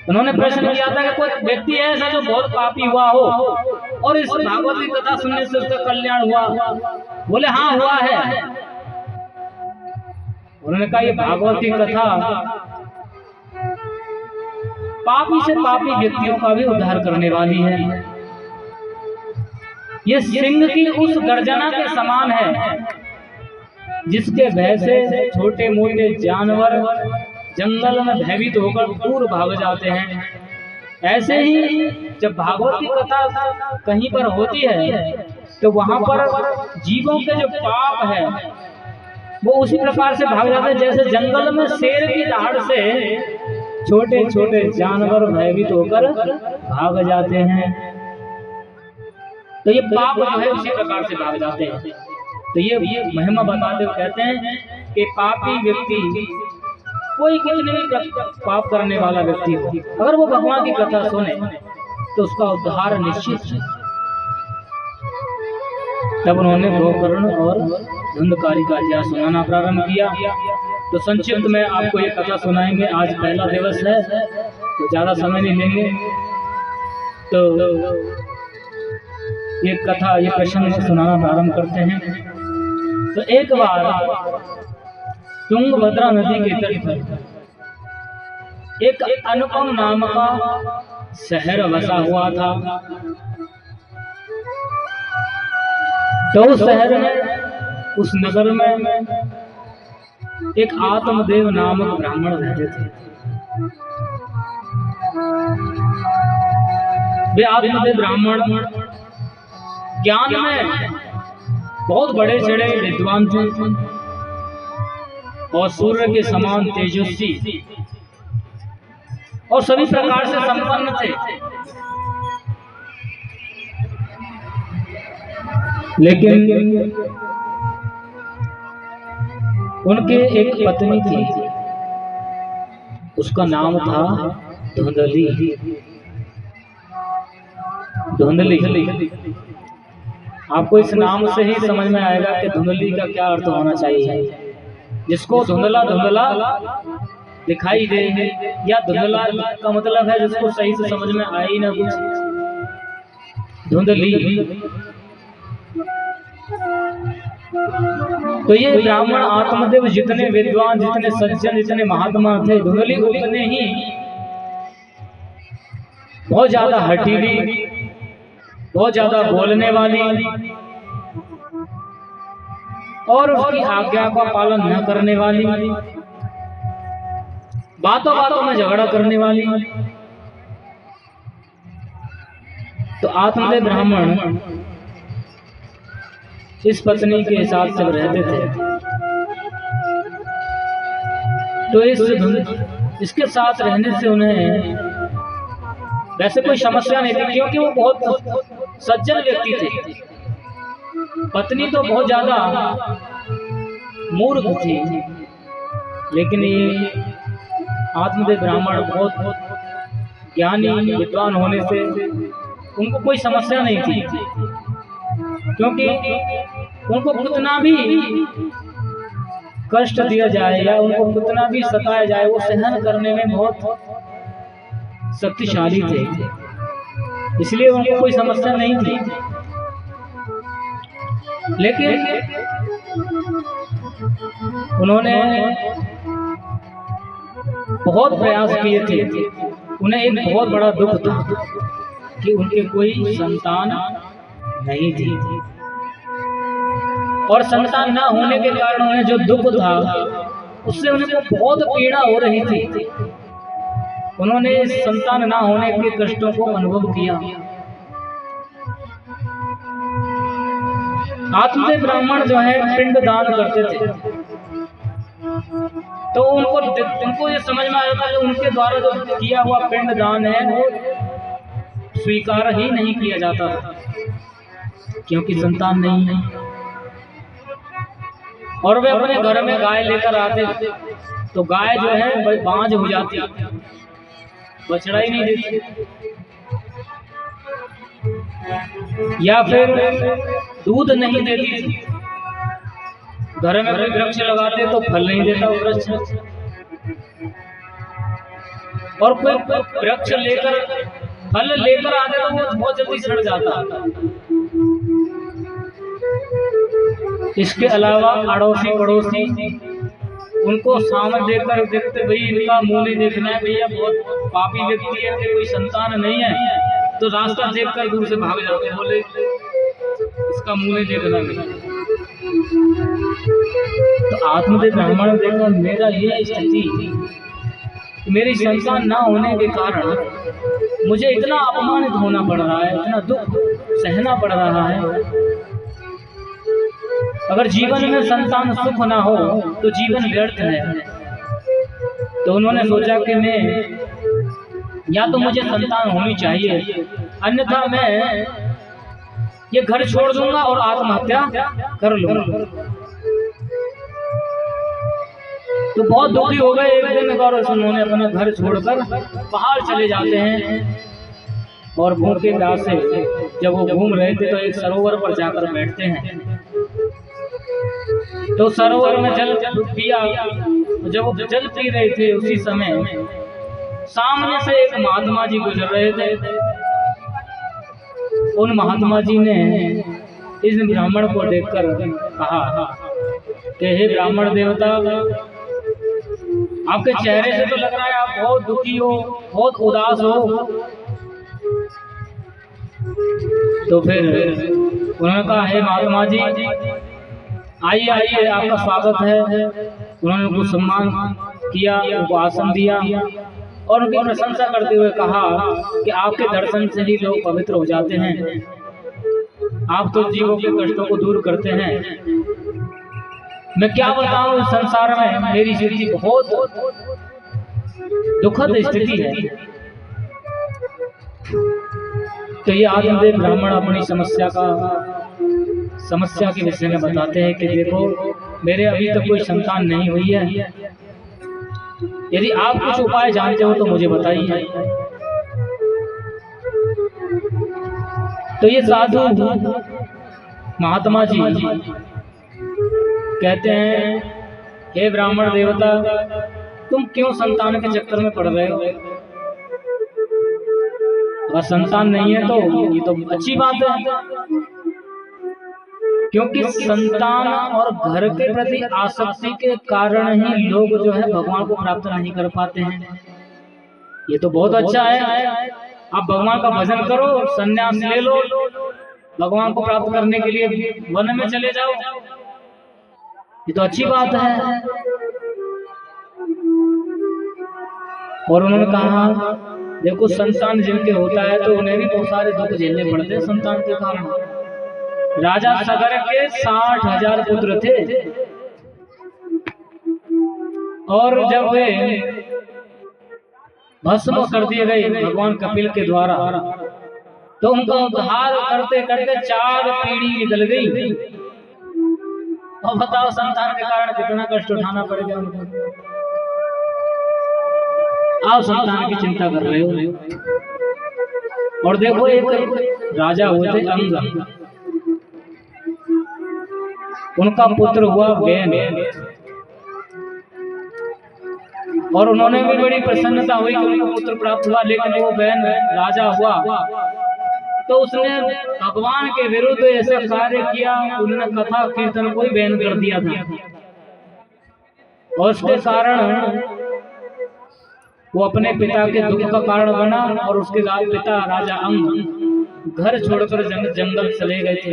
उन्होंने प्रश्न किया था कि कोई व्यक्ति है ऐसा जो बहुत पापी हुआ हो और इस भागवत की कथा सुनने से उसका कल्याण हुआ? बोले हाँ हुआ है। उन्होंने कहा ये भागवत की कथा पापी से पापी व्यक्तियों का भी उद्धार करने वाली है। ये सिंह की उस गर्जना के समान है जिसके भय से छोटे मोटे जानवर जंगल में भयभीत होकर दूर भाग जाते हैं। ऐसे ही जब भागवत की कथा कहीं पर होती है तो वहां पर जीवों के जो पाप है वो उसी प्रकार से भाग जाते हैं जैसे जंगल में शेर की दहाड़ से छोटे छोटे जानवर भयभीत होकर भाग जाते हैं। तो ये पाप जो है उसी प्रकार से भाग जाते हैं। तो ये महिमा बताते हुए कहते हैं कि पापी व्यक्ति कोई कितने भी पाप करने वाला व्यक्ति हो, अगर वो भगवान की कथा सुने तो उसका उद्धार निश्चित है। तब उन्होंने गोकर्ण और धुंधकारी का इतिहास सुनाना प्रारंभ किया। तो संक्षिप्त में आपको ये कथा सुनाएंगे। आज पहला दिवस है तो ज्यादा समय नहीं लेंगे। तो ये कथा ये प्रसंग सुनाना प्रारंभ करते हैं। तो एक बार तुंगभद्रा नदी के तट पर एक अनुपम नाम का शहर बसा हुआ था। तो उस शहर में उस नगर में एक आत्मदेव नामक ब्राह्मण रहते थे। वे आत्मदेव ब्राह्मण ज्ञान में बहुत बड़े चढ़े विद्वान थे और सूर्य के समान तेजस्वी और सभी प्रकार से संपन्न थे। लेकिन उनके एक पत्नी थी, उसका नाम था धुंधली। धुंधली आपको इस नाम से ही समझ में आएगा कि धुंधली का क्या अर्थ होना चाहिए। जिसको धुंधला धुंधला दिखाई दे या धुंधला का मतलब है जिसको सही से समझ में आए ही ना कुछ। धुंधली तो ये ब्राह्मण आत्मदेव जितने विद्वान, जितने सज्जन, जितने महात्मा थे, धुंधली उतने ही बहुत ज्यादा हठीली, बहुत ज्यादा बोलने वाली और उसकी आज्ञा का पालन न करने वाली, बातों बातों में झगड़ा करने वाली। तो आत्मदेव ब्राह्मण इस पत्नी के साथ जब रहते थे तो इसके साथ रहने से उन्हें वैसे कोई समस्या नहीं थी, क्योंकि वो बहुत सज्जन व्यक्ति थे। पत्नी तो बहुत ज्यादा मूर्ख थी, लेकिन ये आत्मदेव ब्राह्मण बहुत ज्ञानी विद्वान होने से उनको कोई समस्या नहीं थी, क्योंकि उनको कितना भी कष्ट दिया जाए या उनको कितना भी सताया जाए, वो सहन करने में बहुत शक्तिशाली थे, इसलिए उनको कोई समस्या नहीं थी। लेकिन उन्होंने बहुत प्रयास किए थे, उन्हें एक बहुत बड़ा दुख था कि उनके कोई संतान नहीं थी, और संतान न होने के कारण उन्हें जो दुख था उससे उन्हें बहुत पीड़ा हो रही थी। उन्होंने संतान न होने के कष्टों को अनुभव किया। आत्मदेव ब्राह्मण जो है पिंड दान करते थे, तो उनको ये समझ में आया था कि उनके द्वारा जो किया हुआ पिंड दान है वो स्वीकार ही नहीं किया जाता, क्योंकि संतान नहीं है। और वे अपने घर में गाय लेकर आते तो गाय जो है बांझ हो जाती, बछड़ा ही नहीं देती, या फिर दूध नहीं देती थी। घर में कोई वृक्ष लगाते तो फल नहीं देता वो वृक्ष, और कोई वृक्ष लेकर फल लेकर आते तो वो बहुत जल्दी सड़ जाता। इसके अलावा अड़ोसी पड़ोसी उनको सामने देखकर देखते, भाई इनका मुंह नहीं देखना है, भैया बहुत पापी व्यक्ति है, कोई संतान नहीं है, तो रास्ता देखकर दूर से भाग जाते, बोले इसका मुंह नहीं देखना है। तो आत्मदेव ब्राह्मण देखकर मेरा ये स्थिति, मेरी संतान ना होने के कारण मुझे इतना अपमानित होना पड़ रहा है, इतना दुख सहना पड़ रहा है। अगर जीवन में संतान सुख ना हो तो जीवन व्यर्थ है। तो उन्होंने सोचा कि मैं या तो मुझे संतान होनी चाहिए, अन्यथा मैं ये घर छोड़ दूंगा और आत्महत्या कर लूंगा। तो बहुत दुखी हो गए। एक दिन गौरव उन्होंने अपना घर छोड़कर बाहर चले जाते हैं, और भूखे प्यासे जब वो घूम रहे थे तो एक सरोवर पर जाकर बैठते हैं। तो सरोवर में जल पिया, जब वो जल पी रहे थे उसी समय सामने से एक महात्मा जी गुजर रहे थे। उन महात्मा जी ने इस ब्राह्मण को देखकर कहा कि हे ब्राह्मण देवता, आपके चेहरे से तो लग रहा है आप बहुत दुखी हो, बहुत उदास हो। तो फिर उन्होंने कहा, हे महात्मा जी आइए आइए, आपका स्वागत है। उन्होंने उनको सम्मान किया, उनको आसन दिया और उनकी प्रशंसा करते हुए कहा कि आपके दर्शन से ही लोग पवित्र हो जाते हैं, आप तो जीवों के कष्टों को दूर करते हैं। मैं क्या बताऊं, इस संसार में मेरी स्थिति बहुत दुखद स्थिति है। तो ये आत्मदेव ब्राह्मण अपनी समस्या के विषय में बताते हैं कि देखो, मेरे अभी तक कोई संतान नहीं हुई है, यदि आप कुछ उपाय जानते हो तो मुझे बताइए। तो ये साधु महात्मा जी कहते हैं, हे ब्राह्मण देवता, तुम क्यों संतान के चक्कर में पड़ रहे हो? अगर संतान नहीं है तो ये तो अच्छी बात है, क्योंकि संतान और घर के प्रति आसक्ति के कारण ही लोग जो है भगवान को प्राप्त नहीं कर पाते हैं। ये तो बहुत अच्छा है, आप भगवान का भजन करो, संन्यास ले लो, भगवान को प्राप्त करने के लिए वन में चले जाओ, ये तो अच्छी बात है। और उन्होंने कहा देखो संतान जिनके होता है तो उन्हें भी बहुत सारे दुख झेलने पड़ते हैं संतान के कारण। राजा सगर के 60,000 पुत्र थे और जब वे भस्म कर दिए गए भगवान कपिल के द्वारा तो उनका उद्धार करते करते 4 पीढ़ी निकल गई। और बताओ संतान के कारण कितना कष्ट उठाना पड़ गया उनको। आप संतान की चिंता कर रहे हो। और देखो एक राजा हुए थे अंग, उनका पुत्र हुआ बैन और उन्होंने भी बड़ी प्रसन्नता हुई कि उनको पुत्र प्राप्त हुआ। लेकिन वो बैन राजा हुआ तो उसने भगवान के विरुद्ध ऐसा कार्य किया, उन्होंने कथा कीर्तन को ही बैन कर दिया था और उसके कारण वो अपने पिता के दुख का कारण बना और उसके पिता राजा अंग घर छोड़कर जंगल चले गए थे।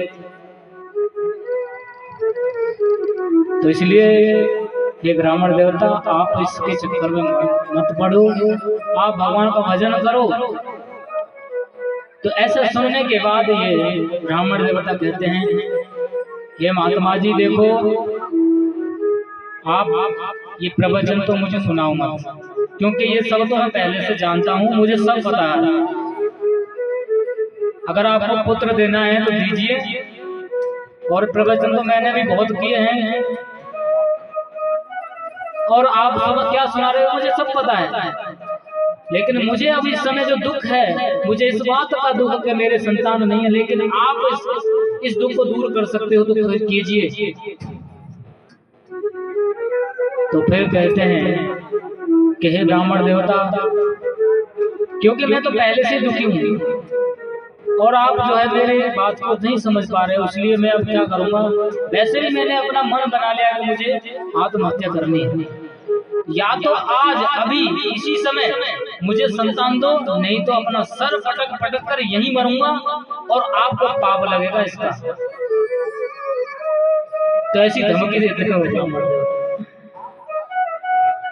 तो इसलिए ये ब्राह्मण देवता आप इसके चक्कर में मत पड़ो, आप भगवान का भजन करो। तो ऐसा सुनने के बाद ये ब्राह्मण देवता कहते हैं ये महात्मा जी देखो आप ये प्रवचन तो मुझे सुनाओ मत, क्योंकि ये सब तो मैं पहले से जानता हूँ, मुझे सब पता है। अगर आपको पुत्र देना है तो दीजिए, और प्रवचन तो मैंने भी बहुत किए हैं और आप सब क्या सुना रहे हो मुझे सब पता है। लेकिन मुझे अब इस समय जो दुख है, मुझे इस बात का दुख है कि मेरे संतान नहीं है, लेकिन आप इस दुख को दूर कर सकते हो तो फिर कीजिए। तो फिर कहते हैं कि हे ब्राह्मण देवता, क्योंकि मैं तो पहले से दुखी हूँ और आप जो है मेरे बात को नहीं समझ पा रहे हो, इसलिए मैं अब क्या करूँगा। वैसे भी मैंने अपना मन बना लिया कि मुझे आत्महत्या करनी है। या तो आज अभी इसी समय मुझे संतान दो, नहीं तो अपना सर पटक पटक कर यहीं मरूंगा और आपको पाप लगेगा इसका। तो ऐसी धमकी देते हैं।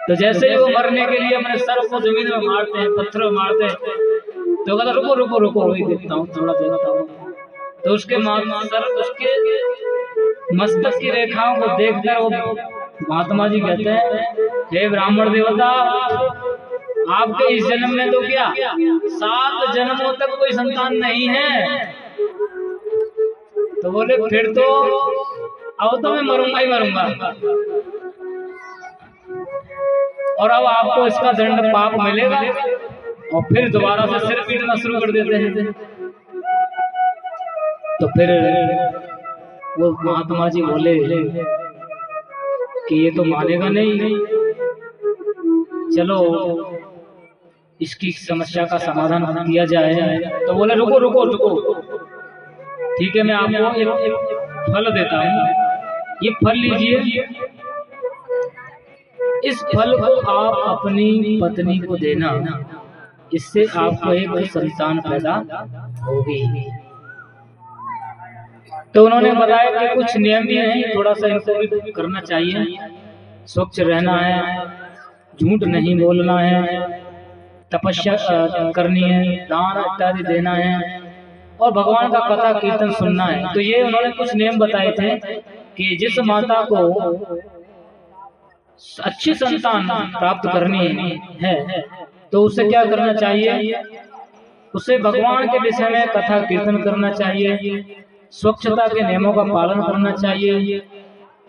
तो जैसे ही वो मरने के लिए अपने सर को जमीन में मारते हैं, पत्थर में मारते हैं, तो कहता रुको रुको रुको वही देखता हूँ, थोड़ा देखता हूँ। तो उसके मस्तक की रेखाओं को देखकर वो महात्मा जी कहते हैं हे ब्राह्मण देवता, आपके इस जन्म में तो क्या 7 जन्मों तक कोई संतान नहीं है। तो बोले फिर तो अब तो मैं मरूंगा ही मरूंगा और अब आपको इसका दंड पाप मिलेगा। और फिर दोबारा से सिर पीटना शुरू कर देते हैं। तो फिर वो महात्मा जी बोले कि ये तो मानेगा नहीं, चलो इसकी समस्या का समाधान किया जाए। तो बोले रुको रुको रुको, ठीक है मैं आपको एक फल देता हूँ, ये फल लीजिए, इस फल को आप अपनी पत्नी को देना, इससे आपको एक संतान पैदा होगी। तो उन्होंने बताया कि कुछ नियम भी हैं, थोड़ा सा इनको भी करना चाहिए। स्वच्छ रहना है, झूठ नहीं बोलना है, तपस्या करनी है, दान इत्यादि देना है और भगवान का कथा कीर्तन सुनना है। तो ये उन्होंने कुछ नियम बताए थे कि जिस माता को अच्छी संतान प्राप्त करनी है तो उसे क्या करना चाहिए, उसे भगवान के विषय में कथा कीर्तन करना चाहिए, स्वच्छता के नियमों का पालन करना चाहिए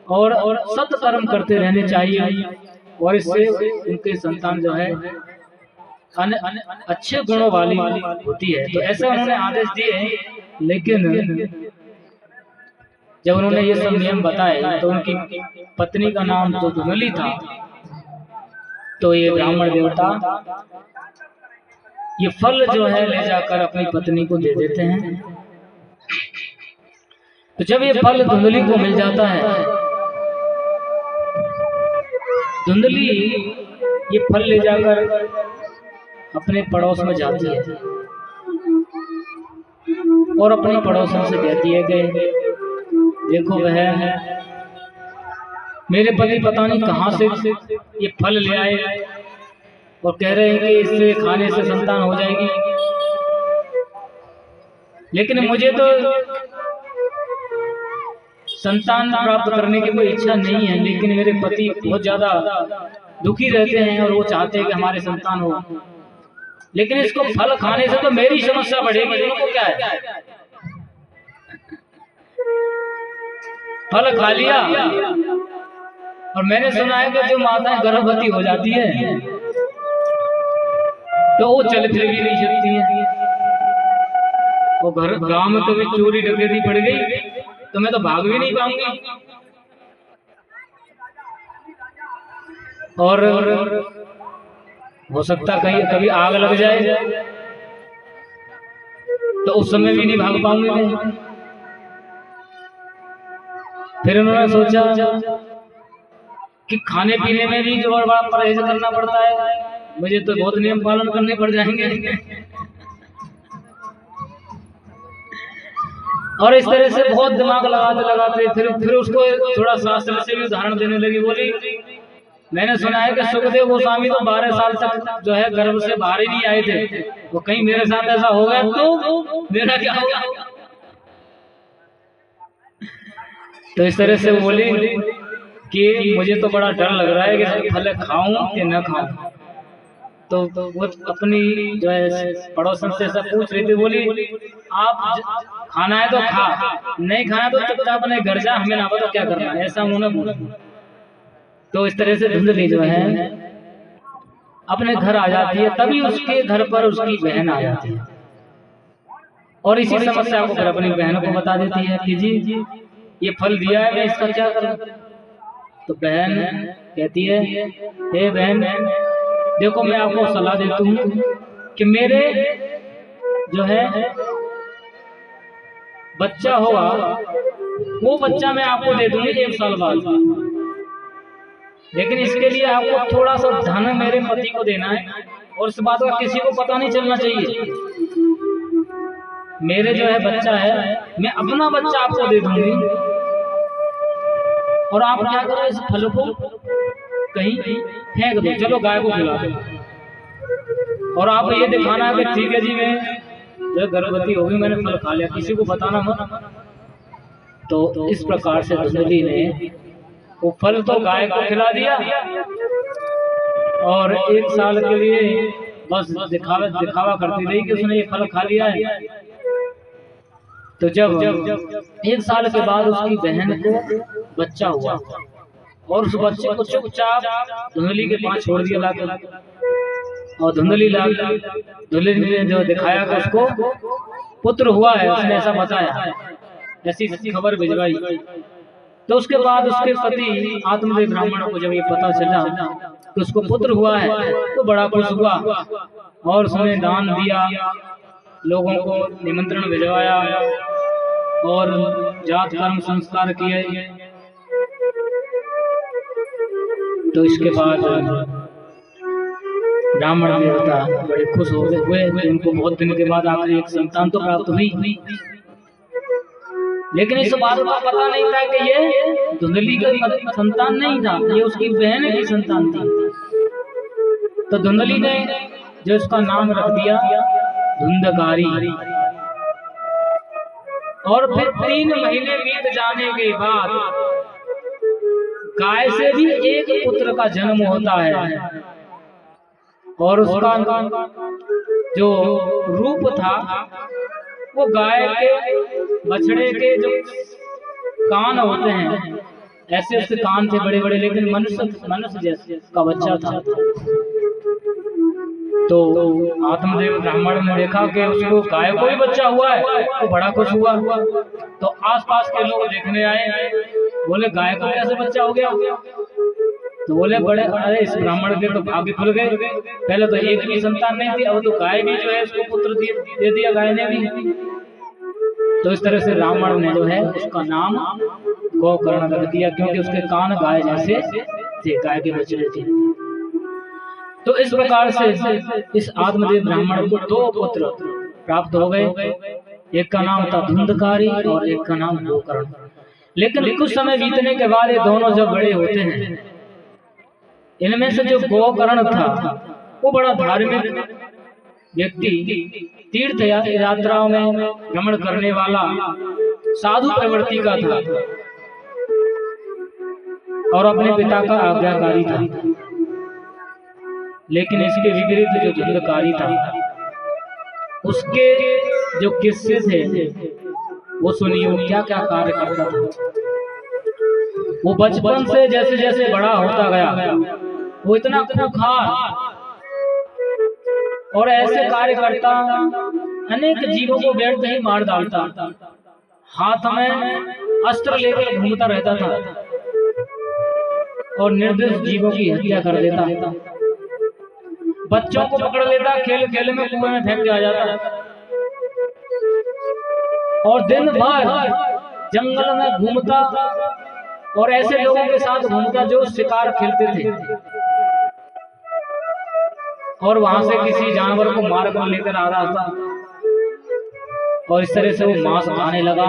और सत्कर्म करते रहने चाहिए। और इससे उनके संतान जो है अच्छे गुणों वाली होती है। तो ऐसा उन्होंने आदेश दिए। लेकिन जब उन्होंने ये सब नियम बताए तो उनकी पत्नी का नाम तो धुमली था। तो ये ब्राह्मण देवता ये फल जो है ले जाकर अपनी पत्नी को दे देते हैं। तो जब ये फल धुंधली को मिल जाता है, धुंधली ये फल ले जाकर अपने पड़ोस में जाती है और अपनी पड़ोसन से कहती है कि देखो बहन, मेरे पति पता नहीं कहाँ से ये फल ले आए और कह रहे हैं कि इससे खाने से संतान हो जाएगी, लेकिन मुझे तो संतान प्राप्त करने की कोई इच्छा नहीं है, लेकिन मेरे पति बहुत ज्यादा दुखी रहते हैं और वो चाहते हैं कि हमारे संतान हो, लेकिन इसको फल खाने से तो मेरी समस्या बढ़ेगी। उनको क्या है, फल खा लिया और मैंने सुना है कि जो माताएं गर्भवती हो जाती है तो वो चल फिर भी नहीं सकती है। वो घर गांव में कभी चोरी डकैती पड़ गई तो मैं तो भाग भी नहीं पाऊंगी, और हो सकता कहीं कभी आग लग जाए तो उस समय भी नहीं भाग पाऊंगी मैं। फिर उन्होंने सोचा कि खाने पीने में भी जो बड़ा परहेज करना पड़ता है, मुझे तो बहुत नियम पालन करने पड़ जाएंगे। और इस तरह से बहुत दिमाग लगाते लगाते फिर उसको थोड़ा शास्त्र से भी उदाहरण देने लगी। बोली, मैंने सुना है कि सुखदेव गोस्वामी तो 12 साल तक जो है गर्भ से बाहर ही नहीं आए थे, वो कहीं मेरे साथ ऐसा हो गया तो मेरा क्या होगा। तो इस तरह से बोली कि मुझे तो बड़ा डर लग रहा है कि फल खाऊं कि न खाऊं। तो वो अपनी जो है पड़ोसन से सब पूछ रही थी। बोली, आप खाना है तो खा, नहीं खाना तो चुपचाप अपने घर जा, हमें ना पता क्या करना है, ऐसा उन्होंने बोला। तो इस तरह से धुंधली जो है अपने घर आ जाती है। तभी उसके घर पर उसकी बहन आ जाती है और इसी समस्या को फिर अपनी बहन को बता देती है कि जी ये फल दिया है, मैं इसका क्या करूं। तो बहन कहती है, हे बहन, देखो मैं आपको सलाह देती हूँ कि मेरे जो है बच्चा होगा, वो बच्चा मैं आपको दे दूंगी 1 साल बाद, लेकिन इसके लिए आपको थोड़ा सा धन मेरे पति को देना है और इस बात का किसी को पता नहीं चलना चाहिए। मेरे जो है बच्चा है, मैं अपना बच्चा आपको दे दूंगी और आप क्या करो, इस फल को कहीं फेंक दो, चलो गाय को खिला दो और आप ये दिखाना कि ठीक है जी मैं जो गर्भवती होगी, मैंने फल खा लिया, किसी को बताना मत। तो इस प्रकार से धुंधली ने वो फल तो गाय को खिला दिया और 1 साल के लिए बस दिखावा करती रही कि उसने ये फल खा लिया है। तो जब 1 साल के बाद उसकी बहन को बच्चा हुआ और उस बच्चे को चुपचाप धुंधली के पास छोड़ दिया लाकर, और धुंधली ने जो दिखाया कि उसको पुत्र हुआ है, उसने ऐसा बताया, ऐसी खबर भिजवाई। तो उसके बाद उसके पति आत्मदेव ब्राह्मण को जब ये पता चला कि उसको पुत्र हुआ है तो बड़ा खुश हुआ और उसने दान दिया, लोगों को निमंत्रण भिजवाया और जात कर्म संस्कार किए। तो इसके बाद ब्राह्मण देवता बड़े खुश हो गए, उनको बहुत दिन के बाद आखिर एक संतान तो प्राप्त हुई, लेकिन इस बात को पता नहीं था कि ये धुंधली का संतान नहीं था, ये उसकी बहन की संतान थी। तो धुंधली ने जो इसका नाम रख दिया धुंधकारी। और फिर 3 महीने बीत जाने के बाद गाय से भी एक पुत्र का जन्म होता है और उसका जो रूप था वो गाय के बछड़े के जो कान होते हैं, ऐसे उसके कान थे बड़े बड़े, लेकिन मनुष्य जैसे का बच्चा था। तो आत्मदेव ब्राह्मण ने देखा कि उसको गाय को भी बच्चा हुआ है तो बड़ा खुश हुआ। तो आसपास के लोग देखने आए, बोले गाय को कैसे बच्चा हो गया। तो बोले बड़े, अरे इस ब्राह्मण के तो भाग्य खुल गए, पहले तो एक भी संतान नहीं थी, अब तो गाय भी जो है उसको पुत्र दे दिया गाय ने भी। तो इस तरह से रावण ने जो है उसका नाम गोकर्ण रख दिया, क्योंकि उसके कान गाय जैसे थे, गाय के बछड़े थे। तो इस प्रकार से इस आत्मदेव ब्राह्मण को 2 पुत्र प्राप्त हो गए। एक का नाम था धुंधकारी और एक का नाम गोकर्ण। लेकिन कुछ समय बीतने के बाद ये दोनों जब बड़े होते हैं, इनमें से जो गोकर्ण था वो बड़ा धार्मिक व्यक्ति, तीर्थ यात्राओं में भ्रमण करने वाला, साधु प्रवृत्ति का था और अपने पिता का आज्ञाकारी था। लेकिन इसके विपरीत जो धुंधकारी था, उसके जो किस्से थे वो सुनिए, वो क्या क्या कार्य करता था। वो बचपन से जैसे जैसे बड़ा होता गया, वो इतना खूंखार और ऐसे कार्य करता, अनेक जीवों को बैठते ही मार डालता, हाथ में अस्त्र लेकर घूमता रहता था और निर्दोष जीवों की हत्या कर देता। बच्चों को पकड़ लेता, खेल खेल में कुएं में फेंक के आ जाता और दिन भर जंगल में घूमता और ऐसे लोगों के साथ घूमता जो शिकार खेलते थे और वहां से किसी जानवर को मार कर लेकर आ रहा था। और इस तरह से वो मांस खाने लगा,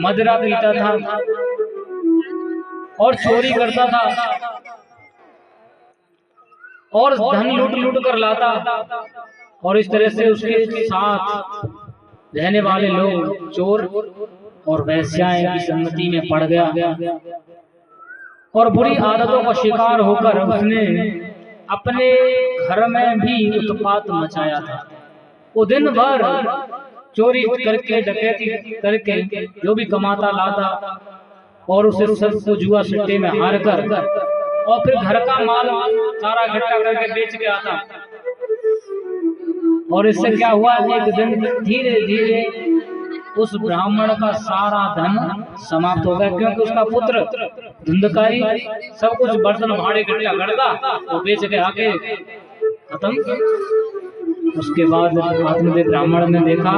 मदिरा पीता था और चोरी करता था और धन लूट लूट कर लाता। और इस तरह से उसके साथ रहने वाले लोग चोर और वेश्याएं की संगति में पड़ गया और बुरी आदतों का शिकार होकर उसने अपने घर में भी उत्पात मचाया था। वो दिन भर चोरी करके, डकैती करके जो भी कमाता लाता और उसे सबको जुआ सट्टे में हार कर और फिर घर का माल सारा इकट्ठा करके बेच के आता। और इससे क्या हुआ, एक दिन धीरे धीरे उस ब्राह्मण का सारा धन समाप्त हो गया, क्योंकि उसका पुत्र धुंधकारी सब कुछ बर्तन भाड़े इकट्ठा करता वो बेच के आके खत्म। उसके बाद आत्मदेव ब्राह्मण ने देखा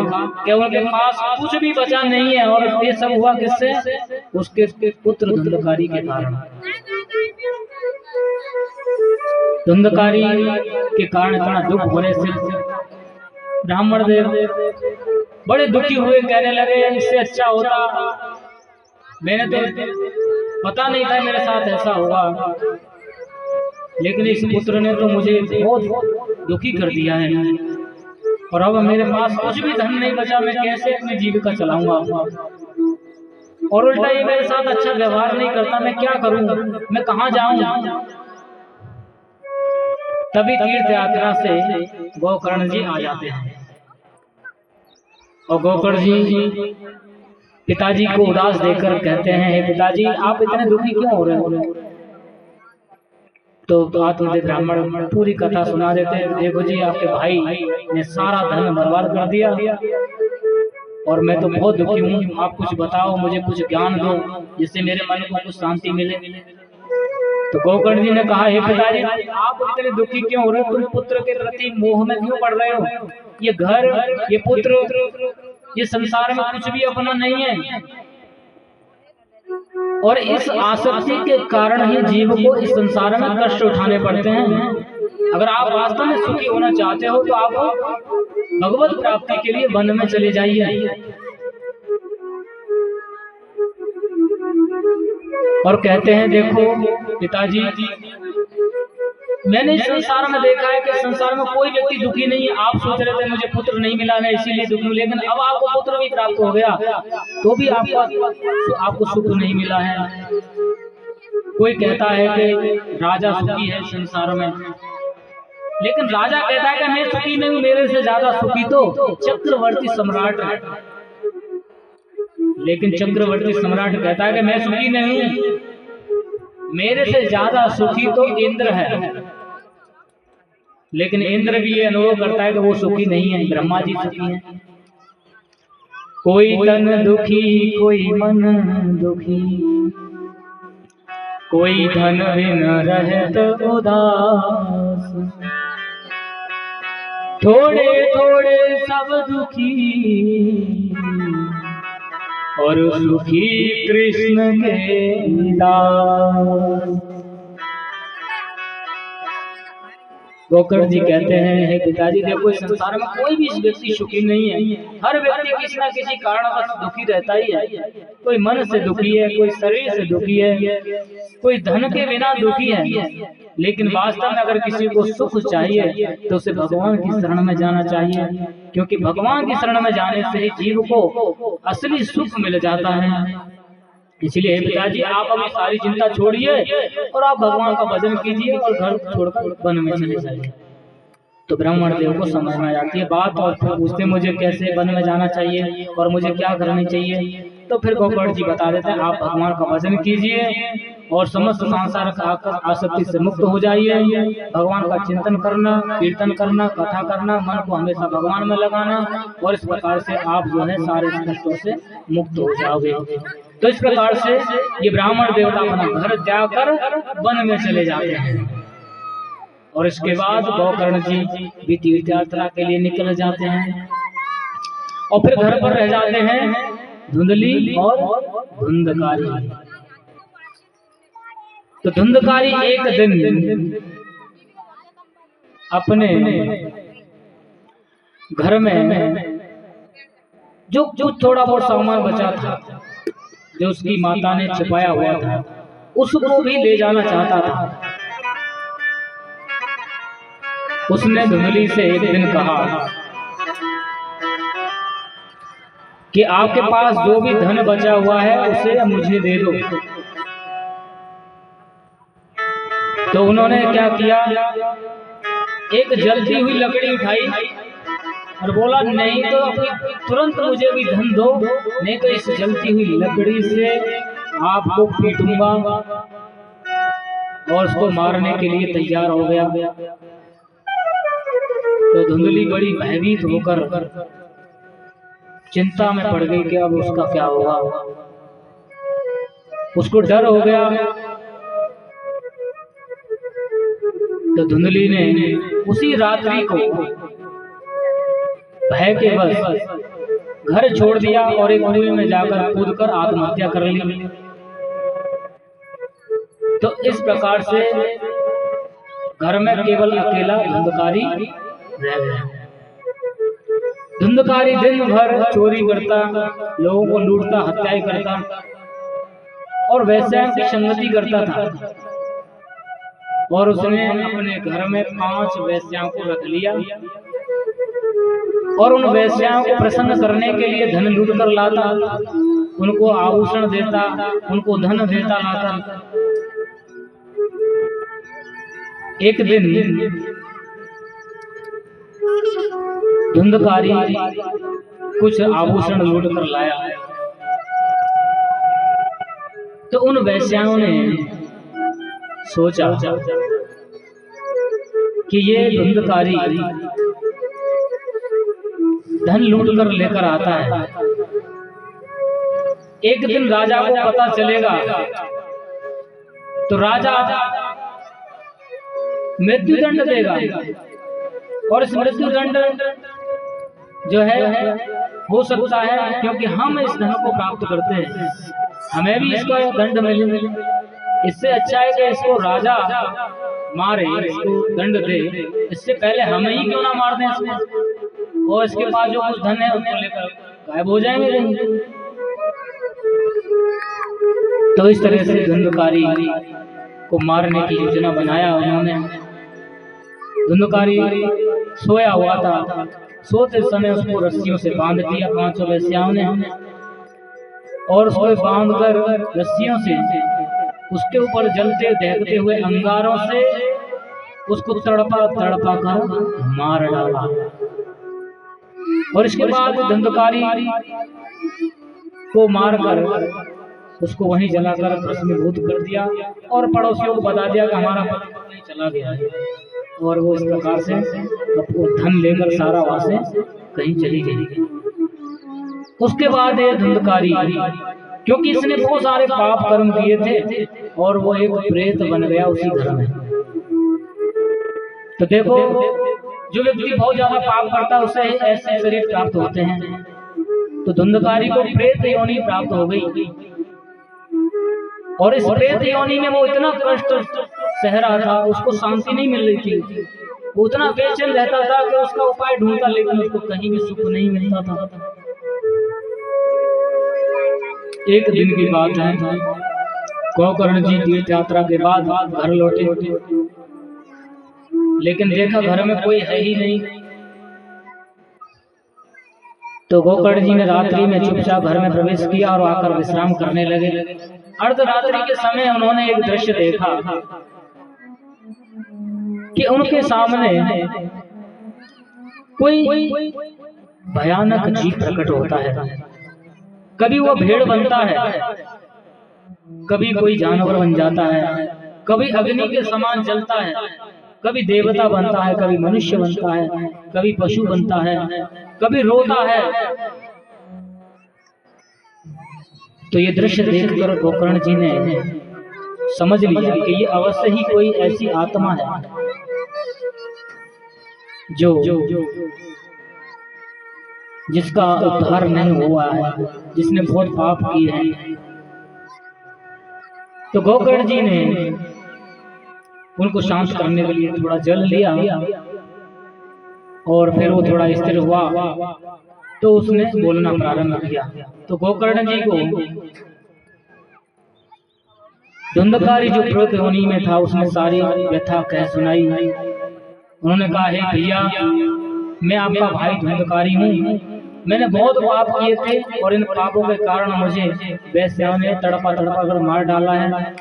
कि उनके पास कुछ भी बचा नहीं है और ये सब हुआ किससे, उसके पुत्र धुंधकारी के कारण। धुंधकारी के कारण इतना दुख होने से ब्राह्मण देव बड़े दुखी हुए, कहने लगे इससे अच्छा होता, मैंने तो पता नहीं था मेरे साथ ऐसा होगा, लेकिन इस पुत्र ने तो मुझे बहुत दुखी कर दिया है और अब मेरे पास कुछ भी धन नहीं बचा, मैं कैसे अपनी जीविका चलाऊंगा। और उल्टा ये मेरे साथ अच्छा व्यवहार नहीं करता, मैं क्या करूं, मैं कहां जाऊं। तभी तीर्थ यात्रा से गोकर्ण जी आ जाते हैं और गोकर्ण जी पिताजी को उदास देखकर कहते हैं, हे पिताजी आप इतने दुखी क्यों हो रहे हो। तो आत्मदेव ब्राह्मण पूरी कथा सुना देते हैं, देखो जी आपके भाई ने सारा धन बर्बाद कर दिया और मैं तो बहुत दुखी हूँ, आप कुछ बताओ, मुझे कुछ ज्ञान दो जिससे मेरे मन को कुछ शांति मिले। तो गोकर्ण जी ने कहा, हे पिताजी आप इतने दुखी क्यों हो रहे हो, तुम पुत्र के प्रति मोह में क्यों पड़ रहे हो। ये घर, ये पुत्र, ये संसार में कुछ भी अपना नहीं है और इस आसक्ति के कारण ही जीव को इस संसार में कष्ट उठाने पड़ते हैं। अगर आप वास्तव में सुखी होना चाहते हो तो आप भगवत प्राप्ति के लिए वन में चले जाइए। और कहते हैं, देखो पिताजी मैंने इस संसार में देखा है कि संसार में कोई व्यक्ति दुखी नहीं है। आप सोच रहे थे मुझे पुत्र नहीं मिला, मैं इसीलिए दुखी हूँ, लेकिन अब आपको पुत्र भी प्राप्त हो गया तो भी आपको सुख नहीं मिला है। कोई कहता है कि राजा सुखी है संसार में, लेकिन राजा कहता है कि मैं सुखी नहीं हूँ, मेरे से ज्यादा सुखी तो चक्रवर्ती सम्राट है। लेकिन चक्रवर्ती सम्राट कहता है कि मैं सुखी नहीं हूँ, मेरे से ज्यादा सुखी तो इंद्र है। लेकिन इंद्र भी ये अनुभव करता है कि वो सुखी नहीं है, ब्रह्मा जी सुखी हैं। कोई तन दुखी कोई मन दुखी, कोई धन बिन रहत उदास, थोड़े थोड़े सब दुखी और सुखी कृष्ण के दास। गोकर्ण जी कहते हैं, हे पिताजी देखो इस संसार में कोई भी व्यक्ति सुखी नहीं है। हर व्यक्ति किसी न किसी कारणवश दुखी रहता ही है। कोई मन से दुखी है, कोई शरीर से दुखी है, कोई धन के बिना दुखी है। लेकिन वास्तव में अगर किसी को सुख चाहिए तो उसे भगवान की शरण में जाना चाहिए, क्योंकि भगवान की शरण में जाने से ही जीव को असली सुख मिल जाता है। इसलिए पिताजी आप अपनी सारी चिंता छोड़िए और आप भगवान का भजन कीजिए और घर छोड़कर वन में चले जाइए। तो ब्राह्मण देव को समझ में आ जाती है बात और फिर पूछते मुझे कैसे वन में जाना चाहिए और मुझे क्या करनी चाहिए। तो फिर गोकर्ण जी बता देते हैं आप भगवान का भजन कीजिए और समस्त संसार का आसक्ति से मुक्त हो जाइए। भगवान का चिंतन करना, कीर्तन करना, कथा करना, मन को हमेशा भगवान में लगाना और इस प्रकार से आप जो है सारे कष्टों से मुक्त हो जाओगे। तो इस प्रकार से ये ब्राह्मण देवता अपना घर त्याग कर वन में चले जाते हैं। और इसके बाद गोकर्ण जी भी तीर्थ यात्रा के लिए निकल जाते हैं और फिर घर पर रह जाते हैं धुंधली और धुंधकारी। तो धुंधकारी एक दिन अपने घर में जो थोड़ा बहुत सामान बचा था, जो उसकी माता ने छिपाया हुआ था, उसको भी ले जाना चाहता था। उसने धुंधली से एक दिन कहा कि आपके पास जो भी धन बचा हुआ है उसे मुझे दे दो। तो उन्होंने क्या किया, एक जलती हुई लकड़ी उठाई और बोला नहीं तो अपनी तुरंत मुझे भी धन दो, नहीं तो इस जलती हुई लकड़ी से आपको पीटूंगा। और उसको मारने के लिए तैयार हो गया। तो धुंधली बड़ी भयभीत होकर चिंता में पड़ गई कि अब उसका क्या होगा। उसको डर हो गया। तो धुंधली ने उसी रात्रि को भय के बस घर छोड़ दिया और एक कुएं में जाकर कूदकर आत्महत्या कर ली। तो इस प्रकार से घर में केवल अकेला धुंधकारी रह गया। धुंधकारी दिन भर चोरी करता, लोगों को लूटता, हत्याएं करता और वैश्याओं की संगति करता था। और उसने अपने घर में 5 वैश्याओं को रख लिया और उन वैश्याओं को प्रसन्न करने के लिए धन लूट कर लाता, उनको आभूषण देता, उनको धन देता लाता। एक दिन धुंधकारी कुछ आभूषण लूट कर लाया। तो उन वैश्याओं ने सोचा कि ये धुंधकारी धन लूट कर लेकर आता है, एक दिन राजा को पता चलेगा तो राजा मृत्युदंड देगा। और इस मृत्युदंड जो है हो सकता है क्योंकि हम इस धन को प्राप्त करते हैं, हमें भी इसका दंड मिले। इससे अच्छा है कि इसको राजा मारे, इसको दंड दे, इससे पहले हम ही क्यों ना मार दें इसको और इसके पास जो कुछ धन है उसको लेकर गायब हो जाएंगे। तो इस तरह से धुंधकारी को मारने की योजना बनाया उन्होंने। धुंधकारी सोया हुआ था, सोते समय उसको रस्सियों से बांध दिया 5 वैश्याओं ने और उसको बांधकर रस्सियों से उसके ऊपर जलते दहकते हुए अंगारों से उसको तड़पा तड़पा कर मार डाला। और इसके बाद धुंधकारी को मारकर उसको वहीं जलाकर भस्मीभूत कर दिया और पड़ोसियों को बता दिया कि हमारा पति कहीं चला गया है। और वो इस प्रकार से वो धन लेकर सारा वहां से कहीं चली गई। उसके बाद ये धुंधकारी, क्योंकि इसने बहुत सारे पाप कर्म किए थे और वो एक प्रेत बन गया उसी घर में। तो देखो जो व्यक्ति बहुत ज्यादा पाप करता है उसे ऐसे शरीर प्राप्त होते हैं। तो धुंधकारी को प्रेत योनि प्राप्त हो गई और इस प्रेत योनि में वो इतना कष्ट सह रहा था, उसको शांति नहीं मिल रही थी, वो उतना बेचैन रहता था कि उसका उपाय ढूंढता लेकिन उसको कहीं भी सुख नहीं मिलता था। एक दिन की बात है, गोकर्ण जी तीर्थ यात्रा के बाद घर लौटे, लेकिन देखा घर में कोई है ही नहीं। तो गोकर्ण जी ने रात्रि में चुपचाप घर में प्रवेश किया और आकर विश्राम करने लगे। अर्धरात्रि के समय उन्होंने एक दृश्य देखा कि उनके सामने कोई भयानक जीव प्रकट होता है। कभी वो भेड़ बनता है, कभी कोई जानवर बन जाता है, कभी अग्नि के समान जलता है, कभी देवता बनता है, कभी मनुष्य बनता है, कभी पशु बनता है, कभी रोता है। तो ये दृश्य देखकर गोकर्ण जी ने समझ लिया कि ये अवश्य ही कोई ऐसी आत्मा है जो जिसका उद्धार नहीं हुआ है, जिसने बहुत पाप किए हैं। तो गोकर्ण जी ने उनको शांत करने के लिए थोड़ा जल लिया और फिर वो थोड़ा स्थिर हुआ तो उसने बोलना प्रारंभ किया। तो गोकर्ण जी को धुंधकारी जो प्रेत योनि में था उसने सारी व्यथा कह सुनाई। उन्होंने कहा, हे भैया, मैं आपका भाई धुंधकारी हूँ, मैंने बहुत पाप किए थे और इन पापों के कारण मुझे वैश्या ने तड़पा तड़पा कर मार डाला है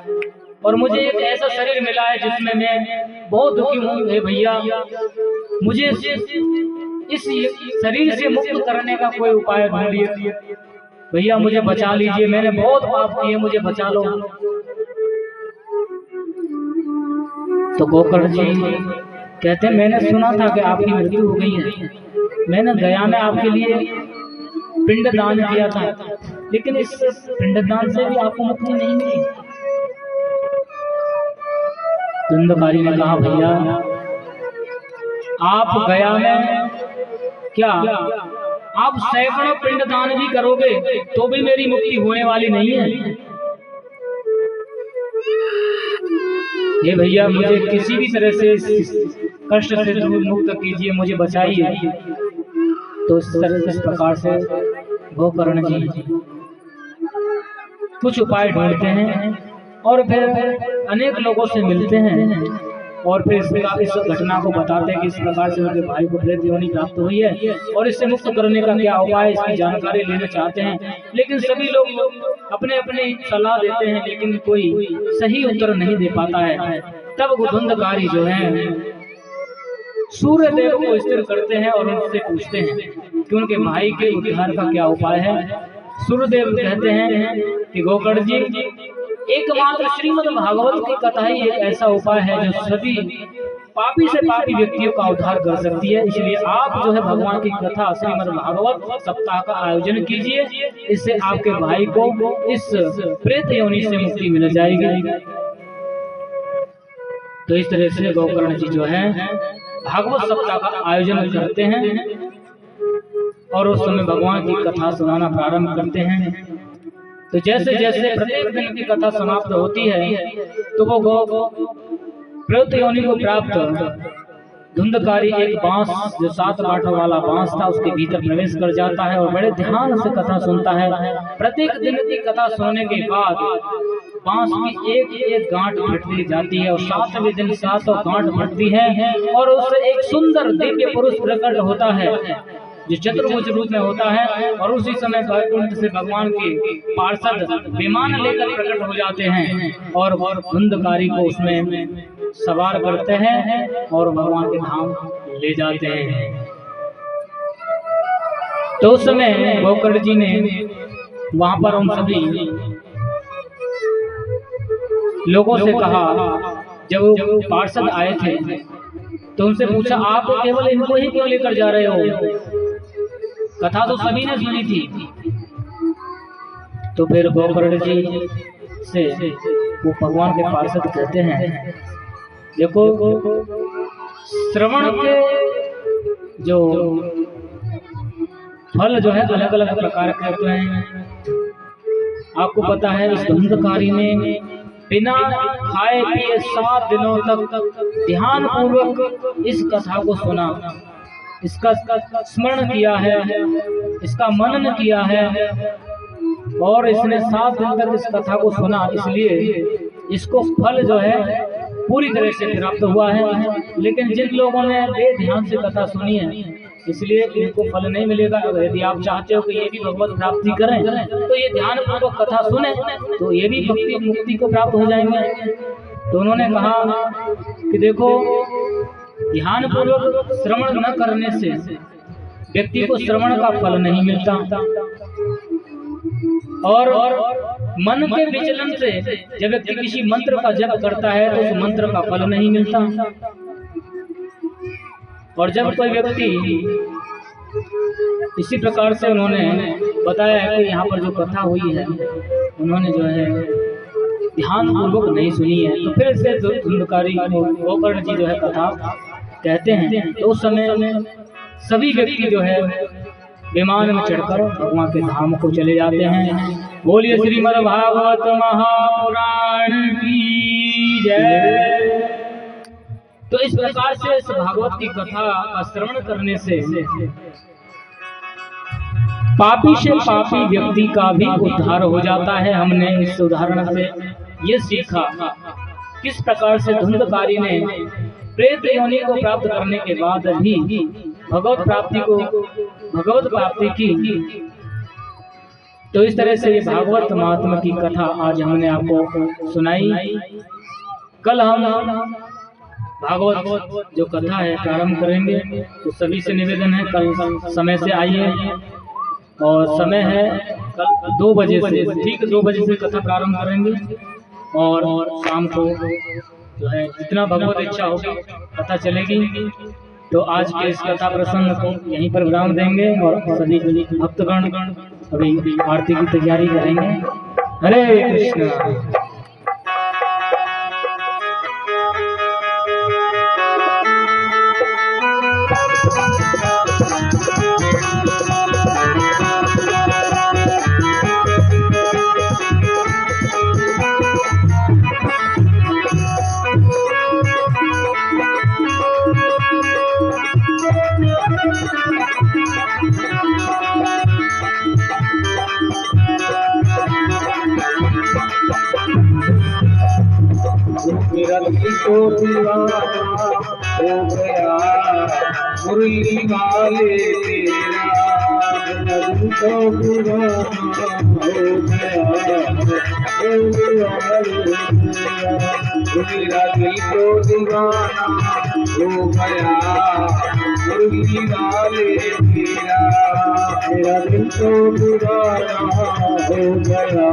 और मुझे एक ऐसा शरीर मिला है जिसमें मैं बहुत दुखी हूँ। हे भैया, मुझे इस शरीर से मुक्त करने का कोई उपाय ढूंढिए, भैया मुझे बचा लीजिए, मैंने बहुत पाप किए, मुझे बचा लो। तो गोकर्ण जी कहते हैं, मैंने सुना था कि आपकी मृत्यु हो गई है, मैंने गया में आपके लिए पिंडदान किया था, लेकिन इस पिंडदान से भी आपको मुक्ति नहीं मिली। धुंधकारी ने कहा, भैया आप गया में क्या आप सैकड़ों पिंडदान भी करोगे तो भी मेरी मुक्ति होने वाली नहीं है। ये भैया मुझे किसी भी तरह से कष्ट से दूर मुक्त कीजिए, मुझे बचाइए। तो इस प्रकार से गोकर्ण जी कुछ उपाय ढूंढते हैं और फिर अनेक लोगों से मिलते हैं और फिर इस घटना को बताते हैं कि इस प्रकार से उनके भाई को प्रेत योनि प्राप्त हुई है और इससे मुक्त करने का क्या उपाय, इसकी जानकारी लेना चाहते हैं। लेकिन सभी लोग अपने अपने सलाह देते हैं, लेकिन कोई सही उत्तर नहीं दे पाता है। तब धुंधकारी जो है सूर्य देव को स्थिर करते हैं और उनसे पूछते हैं कि उनके भाई के उद्धार का क्या उपाय है। सूर्यदेव कहते हैं कि गोकर्ण जी, एकमात्र श्रीमद् भागवत की कथा ही एक ऐसा उपाय है जो सभी पापी से पापी व्यक्तियों का उद्धार कर सकती है। इसलिए आप जो है भगवान की कथा श्रीमद् भागवत सप्ताह का आयोजन कीजिए, इससे आपके भाई को इस प्रेत योनि से मुक्ति मिल जाएगी। तो इस तरह से गोकर्ण जी जो है भागवत सप्ताह का आयोजन करते हैं और उस समय भगवान की कथा सुनाना प्रारंभ करते हैं। तो जैसे जैसे प्रत्येक दिन की कथा समाप्त होती है तो वो प्रेत योनि को प्राप्त धुंधकारी एक बांस, जो 7 गांठों वाला बांस था, उसके भीतर प्रवेश कर जाता है और बड़े ध्यान से कथा सुनता है। प्रत्येक दिन की कथा सुनने के बाद बांस की एक एक गांठ फटती जाती है और 7वें दिन 7 गांठ फटती है और उससे एक सुंदर दिव्य पुरुष प्रकट होता है जो चतुर्भुज रूप में होता है। और उसी समय वैकुंठ से भगवान के पार्षद विमान लेकर प्रकट हो जाते हैं और धुंधकारी को उसमें सवार करते हैं और भगवान के धाम ले जाते हैं। तो उस समय गोकर्ण जी ने वहां पर उन सभी लोगों से कहा, जब वो पार्षद आए थे तो उनसे पूछा, आप केवल इनको ही क्यों लेकर जा रहे हो, कथा तो सभी ने सुनी थी। तो फिर गोकर्ण जी से वो भगवान के पार्षद कहते हैं, देखो श्रवण के जो फल जो है अलग अलग प्रकार के होते हैं। आपको पता है इस धुंधकारी में बिना खाए पिए 7 दिनों तक ध्यान पूर्वक इस कथा को सुना, इसका स्मरण किया है, इसका मनन किया है और इसने 7 दिन तक इस कथा को सुना, इसलिए इसको फल जो है पूरी तरह से प्राप्त हुआ है। लेकिन जिन लोगों ने बेध्यान से कथा सुनी है इसलिए इनको फल नहीं मिलेगा। अगर यदि आप चाहते हो कि ये भी भगवत प्राप्ति करें तो ये ध्यान पूर्वक कथा सुने तो ये भी भक्ति मुक्ति को प्राप्त हो जाएंगे। तो उन्होंने कहा कि देखो, ध्यान पूर्वक श्रवण न करने से व्यक्ति को श्रवण का फल नहीं मिलता और मन के विचलन से जब व्यक्ति किसी मंत्र का जप करता है तो उस मंत्र का फल नहीं मिलता। और जब कोई व्यक्ति इसी प्रकार से उन्होंने बताया है कि यहाँ पर जो कथा हुई है उन्होंने जो है ध्यान पूर्वक नहीं सुनी है, तो फिर से धुंधकारी गोकर्ण जी जो है कथा कहते हैं। तो उस समय सभी व्यक्ति जो है विमान में चढ़कर भगवान के धाम को चले जाते हैं। बोलिए श्रीमद् भागवत महापुराण की जय। तो इस प्रकार से इस भागवत की कथा का श्रवण करने से पापी से पापी व्यक्ति का भी उद्धार हो जाता है। हमने इस उदाहरण से ये सीखा किस प्रकार से धुंधकारी ने प्रेत योनि को प्राप्त करने के बाद भी भगवत प्राप्ति की। तो इस तरह से ये भागवत महात्मा की कथा आज हमने आपको सुनाई। कल हम भागवत जो कथा है प्रारंभ करेंगे। तो सभी से निवेदन है कल समय से आइए और समय है कल 2 बजे से, ठीक 2 बजे से कथा प्रारंभ करेंगे और शाम को जो है जितना भगवत इच्छा होगी कथा चलेगी। तो आज के इस कथा प्रसंग को यहीं पर विराम देंगे और सभी भक्तगण अभी आरती की तैयारी करेंगे। हरे कृष्ण। मेरा दिल तो दीवाना हो गया मुरली वाले तेरा, मेरा दिल तो दीवाना हो गया मुरली वाले तेरा, मेरा दिल तो दीवाना हो गया मुरली वाले तेरा, मेरा दिल तो दीवाना हो गया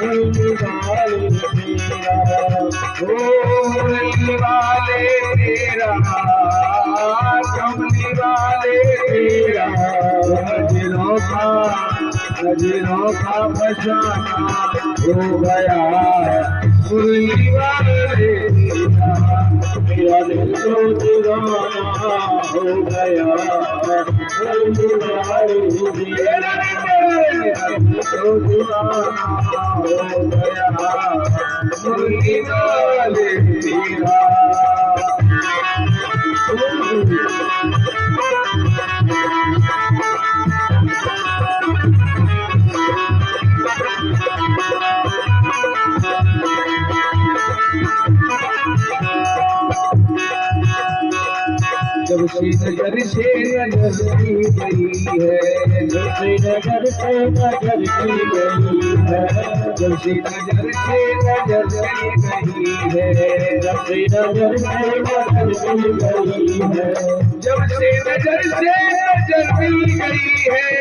मुरली वाले तेरा, मुरली वाले तेरा, कमली वाले तेरा, नजरों का बचाना हो गया मुरली वाले तेरा, मेरा दिल तो दीवाना हो गया मुरली वाले तेरा, मेरा दिल तो दीवाना हो गया मुरली वाले तेरा। जब से नजर से नजर की गई है, जब से नजर से नजर की गई है, जब से नजर से नजर की गई है, जब से नजर से नजर की गई है, जब से नजर से नजर की गई है, जब से नजर से नजर की गई है,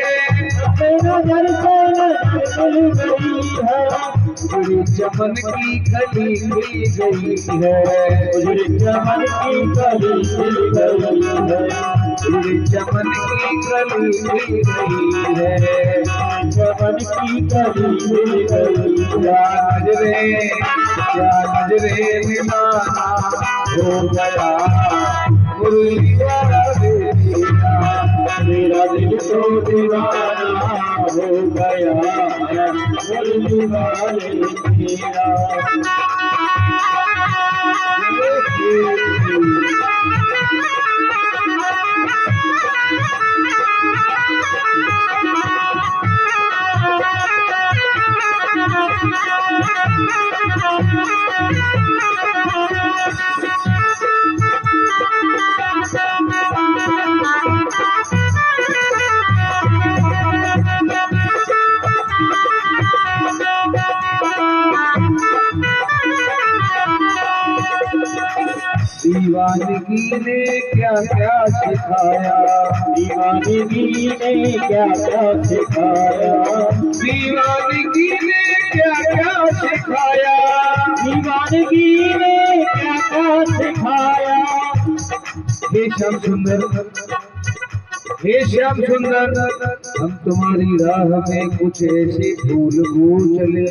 उजड़ी चमन की कली खिल गई है, उजड़ी चमन की कली खिल गई है, उजड़ी चमन की कली खिल गई है, चमन की कली खिल गई, क्या नजरे दीवाना हो गया मुरली वाले तेरा, मेरा दिल तो दीवाना हो गया मुरली वाले तेरा। दीवानगी ने क्या क्या सिखाया, दीवानगी ने क्या क्या सिखाया, दीवानगी ने क्या क्या सिखाया, दीवानगी ने क्या क्या सिखाया। हे श्याम सुंदर, हे श्याम सुंदर, हम तुम्हारी राह में कुछ ऐसे भूल भूल चले,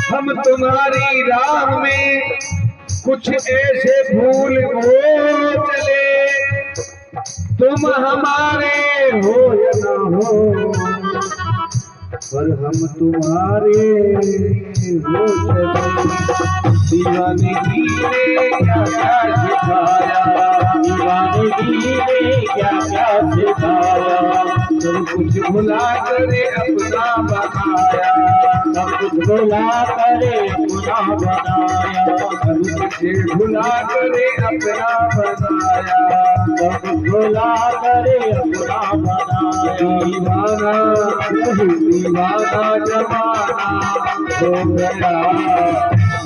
हम तुम्हारी राह में कुछ ऐसे भूल भूल चले, तुम हमारे हो या ना हो, पर हम तुम्हारे हो चले। दीवानगी ने क्या क्या सिखाया, दीवानगी ने क्या क्या सिखाया, सब कुछ भुला कर अपना बनाया, सब कुछ भुला कर अपना बनाया, सब कुछ भुला कर अपना बनाया, सब कुछ भुला कर अपना बनाया। दीवाना दीवाना जमाना हो गया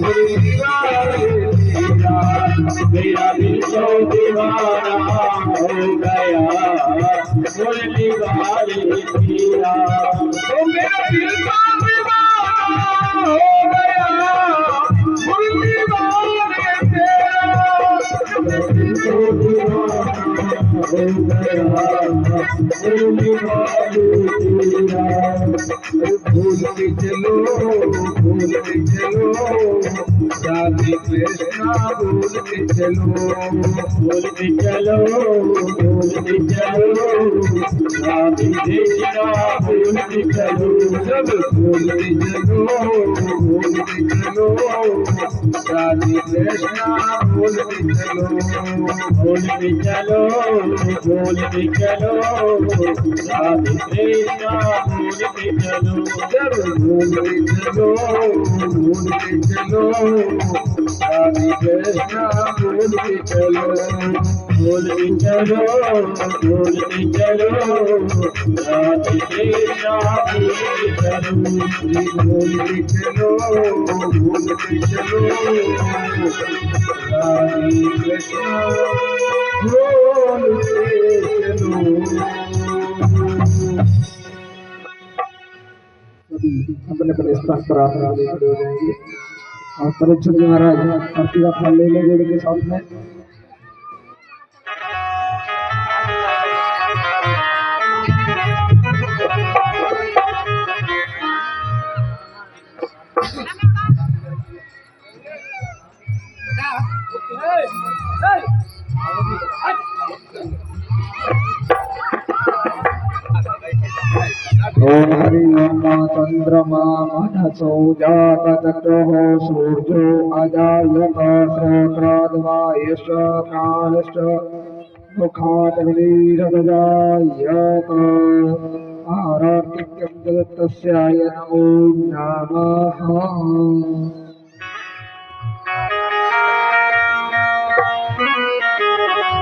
मुरली वाले तेरा, मेरा दिल तो दीवाना हो गया मुरली वाले तेरा। तो मेरा दिल का दीवाना हो गया मुरली वाले तेरा, मेरा दिल तो दीवाना हो गया मुरली वाले तेरा। भूल के चलो, भूल के चलो, राधे कृष्णा भूल के चलो, भूल के चलो, भूल के चलो, राधे कृष्णा भूल के चलो, सब भूल के चलो, भूल के चलो, राधे कृष्णा भूल के चलो, भूल के चलो, भूल के चलो, राधे कृष्णा भूल के चलो, सब भूल के चलो, भूल के चलो, राधे कृष्णा भूल के चलो, भूल के चलो, भूल के चलो, राधे कृष्णा भूल के चलो, भूल के चलो, भूल के चलो, राधे कृष्णा भूल के चलो। अपने अपने स्थान पर आप खड़े हो जाएंगे और परीक्षित जी महाराज आरती का फल ले लेंगे उनके साथ में। ओम हरि ओम चंद्रमा मनसो जातचक्रः सूर्यो अजायत श्रोत्राद्वायश्च प्राणश्च मुखादग्निरजायत आरार्तिक्यं जगत्तस्याय नमो नमः।